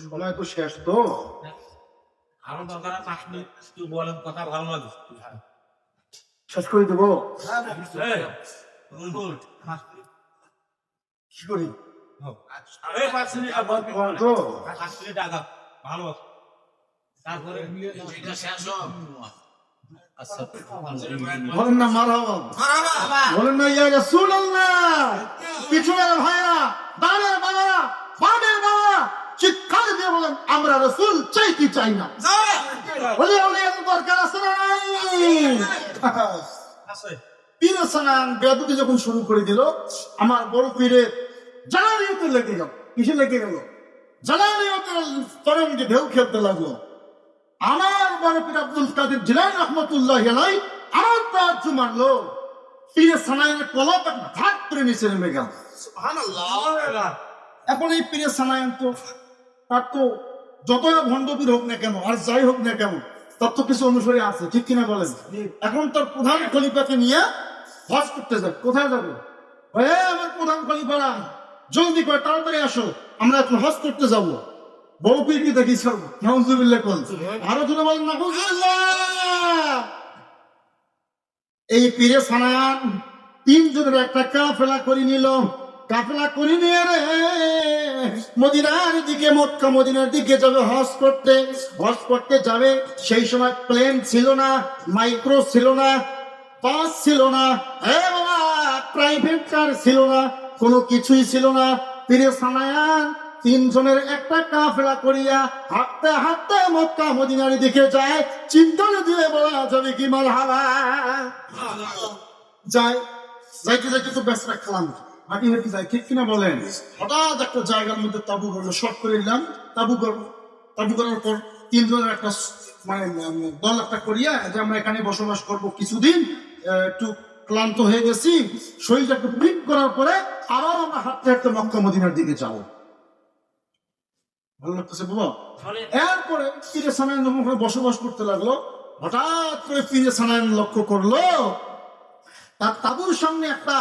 সময় তো শেষ তো, আরো দরকার আছে, একটু বলেন, কথা ভালো লাগে। শেষ করে দেবো। এই, বল। কি করি আরে 5 মিনিট আবার তো 5 মিনিট আগা ভালো আছে। তারপরে এটা শেষ হোক। আচ্ছা, বলেন না মারহাবা, বলেন না ইয়া রাসূলুল্লাহ। পিছনের ভাইরা, দাঁড়ের বাবারা, বামের বাবারা চিৎকার দিয়ে বলেন আমরা রাসূল চাই কি চাই না। বলে অনেক দরকার আছে না নাই? আছে। পীর সানান বেয়াদবি যখন শুরু করে দিল, আমার বড় পীরের জালালিয়তে লেগে গেল। কিসে লেগে গেল? জালালিয়তের তরঙ্গে ঢেউ খেলতে লাগলো। আমার বড় পীর আব্দুল কাদের জিলানী রাহমাতুল্লাহি আলাইহি আমার তাওয়াজ্জু মারলো। পীর সানানের কলব ঘাট করে নিচে নেমে গেল। সুবহানাল্লাহ। এখন এই পীর সানায়ন তো তার তো যতই ভণ্ড পীর হোক না কেন আর যাই হোক না কেন, তার তো কিছু অনুসারী আছে, ঠিক কিনা বলেন? এখন তার প্রধান খলিফাকে নিয়ে হজ করতে যাবে। কোথায় যাবে? আমার প্রধান খলিফারা জলদি করে তাড়াতাড়ি আসো, আমরা এখন হজ করতে যাবো। বড় পীর কি দেখি সব নাউজুবিল্লাহ কোন, আরো জোরে বলেন নাউজুবিল্লাহ। এই পীরে সানায়ান 3 জনের একটা কাফেলা করে নিল। কাফেলা করে নিয়ে রে মদিনার দিকে, মক্কা মদিনার দিকে যাবে হজ করতে। হজ করতে যাবে, সেই সময় প্লেন ছিল না, মাইক্রো ছিল না, বাস ছিল না, প্রাইভেট কার ছিল না, কোনো কিছুই ছিল না। পীরে সানায়ান 3 জনের একটা কাফেলা করিয়া হাঁটতে হাঁটতে মক্কা মদিনার দিকে যায়। চিন্তা দিয়ে বলা যাবে কি মারহাবা। যায়, যাইতে যাইতে তো ব্যস্ত রাখলাম, হাঁটি হাঁটি যায়, ঠিক কিনা বলেন? হঠাৎ একটা জায়গার মধ্যে তাবু করলো, শর্ট করে নিলাম, তাবু করবো। তাবু করার পর 3 জনের একটা মানে দল একটা করিয়া যে আমরা এখানে বসবাস করব কিছুদিন, একটু ক্লান্ত হয়ে গেছি, শরীরটা একটু ফিট করার পরে আবার আমরা হাঁটতে হাঁটতে মক্কা মদিনার দিকে যাবো। ভালো লাগতেছে বাবা? এরপরে পীরে সানায়ান যখন বসবাস করতে লাগলো, হঠাৎ করে পীরে সানায়ান লক্ষ্য করলো তার তাবুর সামনে একটা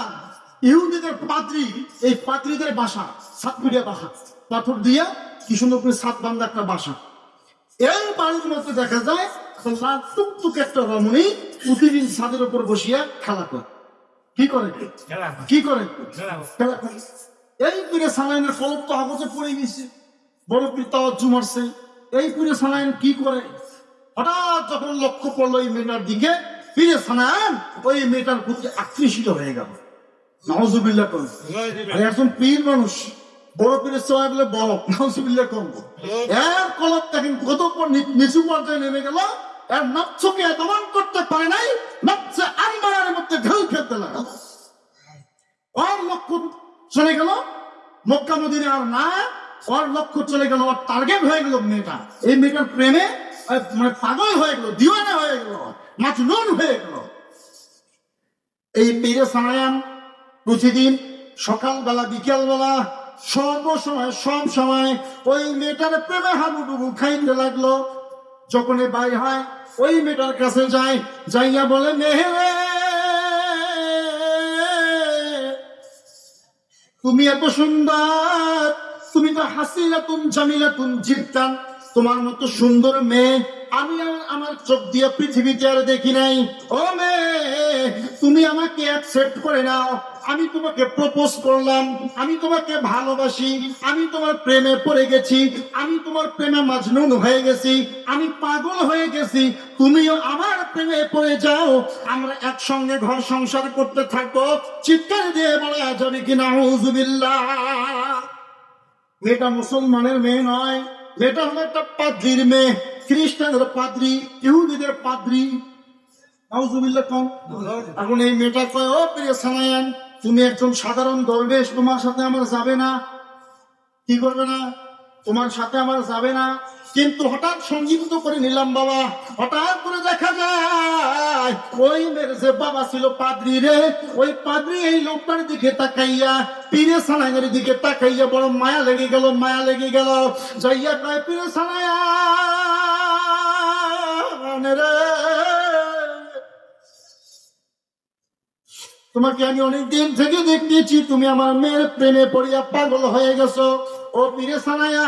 ইহুদিদের পাদ্রী, এই পাদ্রীদের বাসা, সাতপিড়িয়া বাসা, পাথর দিয়া কি সুন্দর করে সাত বান্ধা একটা বাসা। এই বাড়ির মধ্যে দেখা যায় টুকটুক একটা রমণী প্রতিদিন ছাদের উপর বসিয়া খেলা করে। কি করে? কি করে? খেলা করে। এই পীরে সানায়ানের কলব তো আগজে পড়ে গেছে, বড় পীর তাওয়াজ্জু মারছে। এই পীরে সানায়ান কি করে? হঠাৎ যখন লক্ষ্য পড়লো এই মেয়েটার দিকে, পীরে সানায়ান ওই মেয়েটার প্রতি আকৃষ্ট হয়ে গেল। নাউজুবিল্লাহ কোন, একজন পীর মানুষ, বড় পীরের সবাই বলে বড়, নাউজুবিল্লাহ কোন। এর কলব দেখেন কত নিচু পর্যায়ে নেমে গেল। এর নচ্ছকে দমন করতে পারে নাই, নচ্ছে আম্বারের মধ্যে ঢেউ খেলতে লাগলো। ওর লক্ষ্য চলে গেল মক্কা মদিনা, আর না, ওর লক্ষ্য চলে গেল, ওর টার্গেট হয়ে গেল মেয়েটা। এই মেয়েটার প্রেমে মানে পাগল হয়ে গেল, দিওয়ানা হয়ে গেল, মাজনুন হয়ে গেল। এই পীরে সানায়ান প্রতিদিন সকালবেলা বিকেলবেলা সর্বসময় সব সময় ওই মেয়েটার প্রেমে হাবুডুবু খাইতে লাগলো। যখন বাইর হয় ওই মেয়েটার কাছে যায়, যাইয়া বলে মেহেরে তুমি এত সুন্দর, তুমি তো হাসিলাতুন জামিলাতুন জিদ্দান, তোমার মতো সুন্দর মেয়ে আমি আমার চোখ দিয়ে পৃথিবীতে আর দেখি নাই। ও মেয়ে, তুমি আমাকে অ্যাকসেপ্ট করে নাও, আমি তোমাকে প্রপোজ করলাম, আমি তোমাকে ভালোবাসি, আমি তোমার প্রেমে পড়ে গেছি, আমি তোমার প্রেমে মাজনুন হয়ে গেছি, আমি পাগল হয়ে গেছি, তুমিও আমার প্রেমে পড়ে যাও, আমরা একসঙ্গে ঘর সংসার করতে থাকবো। চিৎকার দিয়ে বলা যাবে কি নাউজুবিল্লাহ। মেয়েটা মুসলমানের মেয়ে নয়, মেয়েটা হলো একটা পাদ্রীর মেয়ে, খ্রিস্টানদের পাদ্রী, ইহুদিদের পাদ্রী। নাউজুবিল্লাহ কোন। এখন এই মেয়েটা কয়, ও পীরে সানায়ান, তুমি একজন সাধারণ দরবেশ, তোমার সাথে আমার যাবে না। কি করবে না? তোমার সাথে আমার যাবে না, কিন্তু হঠাৎ সংযুক্ত করে নিলাম বাবা। হঠাৎ করে দেখা যায় ওই মেয়ের যে বাবা ছিল পাদ্রি রে, ওই পাদ্রি এই লোকটার দিকে তাকাইয়া, পীরে সানাইয়ের দিকে তাকাইয়া বড় মায়া লেগে গেল, মায়া লেগে গেল। যাইয়া কয়, পীরে সানায়া রে, তোমাকে আমি অনেক দিন থেকে দেখতেছি, তুমি আমার মেয়ের প্রেমে পড়িয়া পাগল হয়ে গেছো। ও পীরে সানায়া,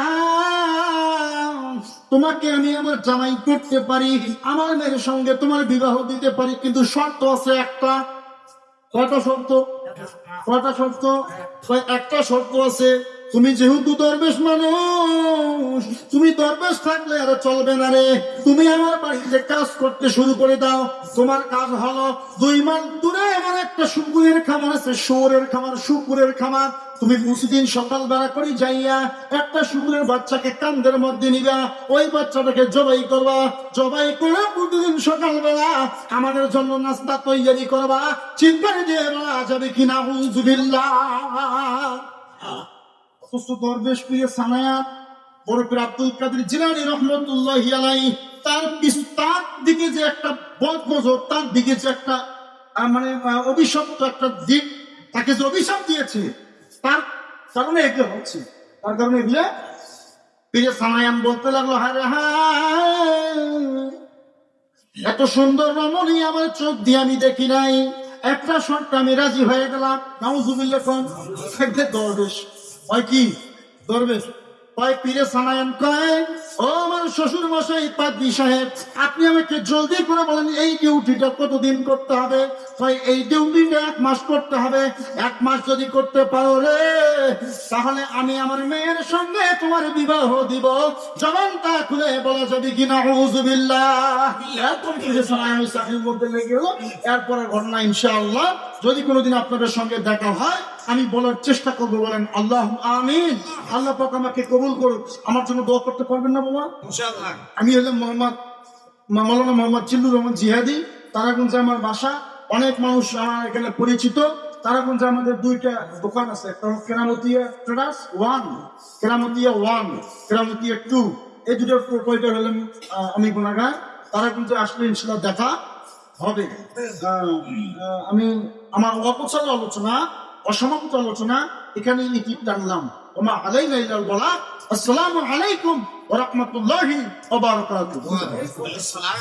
তোমাকে আমি আমার জামাই করতে পারি, আমার মেয়ের সঙ্গে তোমার বিবাহ দিতে পারি, কিন্তু শর্ত আছে একটা। কয়টা শর্ত? কয়টা শর্ত? কয় একটা শর্ত আছে। তুমি যেহেতু দরবেশ মানুষ, তুমি দরবেশ থাকলে আর চলবে না রে। তুমি আমার বাড়িতে কাজ করতে শুরু করে দাও। তোমার কাজ হলো 2 মাইল দূরে আমার একটা শুকুরের খামার আছে, শুয়োরের খামার, শুকুরের খামার। তুমি প্রতিদিন সকালবেলা করে যাইয়া একটা শুকুরের বাচ্চাকে কান্দের মধ্যে নিবা, ওই বাচ্চাটাকে জবাই করবা, জবাই করে প্রতিদিন সকালবেলা আমাদের জন্য নাস্তা তৈরি করবা। চিন্তায় দিয়ে বলা যাবে কিনা হুজুবিল্লাহ। দরবেশ পীর সানায়া বড় পীর আব্দুল কাদের জিলানী রহমতুল্লাহি আলাইহি তার দিকে যে একটা বদ নজর, তার দিকে যে একটা মানে অভিশপ্ত একটা দিক, তাকে যে অভিশাপ দিয়েছে, তার কারণে এগুলো হচ্ছে। তার কারণে এগুলো পীর সানায়ান বলতে লাগলো, হায় হায়, এত সুন্দর রমণী আমার চোখ দিয়ে আমি দেখি নাই, একটা শর্তে আমি রাজি হয়ে গেলাম। নাউজুবিল্লাহ। দরবেশ হয় কি? দরবেশ কয়, পীরে সানায়ান কয়, ও আমার শ্বশুর মশাই পাদ্রী সাহেব, আপনি আমাকে জলদি করে বলেন এই ডিউটিটা কতদিন করতে হবে? কয়, এই ডিউটিটা 1 মাস করতে হবে। 1 মাস যদি করতে পারো রে, তাহলে আমি আমার মেয়ের সঙ্গে তোমার বিবাহ দিব। জবানটা খুলে বলা যাবে কিনা হুজুবিল্লাহ। এরপর পীরে সানায়ান চাকরির মধ্যে লেগে গেল। এরপরের ঘটনা ইনশাআল্লাহ যদি কোনোদিন আপনাদের সঙ্গে দেখা হয় আমি বলার চেষ্টা করবো। বলেন আল্লাহ আমিন। আল্লাহ পাক আমাকে কবুল করুক। আমার জন্য দোয়া করতে পারবেন না বাবা? ইনশাআল্লাহ। আমি হলাম মাওলানা মোহাম্মদ জিল্লুর রহমান জিহাদি। তারাগঞ্জে আমার বাসা। অনেক মানুষ আমার এখানে পরিচিত। তারাগঞ্জে আমাদের 2টা দোকান আছে, একটা কেরামতিয়া ট্রেডার্স 1, কেরামতিয়া 1, কেরামতিয়া 2। এই 2টার প্রোপাইটার হলাম আমি গুনাগার। তারাগঞ্জে আসলে ইনশাআল্লাহ দেখা হবে। আমি আমার অপছন্দ আলোচনা, অসমাপ্ত আলোচনা এখানে ইতি টানলাম। ওমা আলাইনা ইল্লাল বালাগ। আসসালামু আলাইকুম ওয়া রাহমাতুল্লাহি ওয়া বারাকাতুহু। ওয়া আলাইকুম আসসালাম।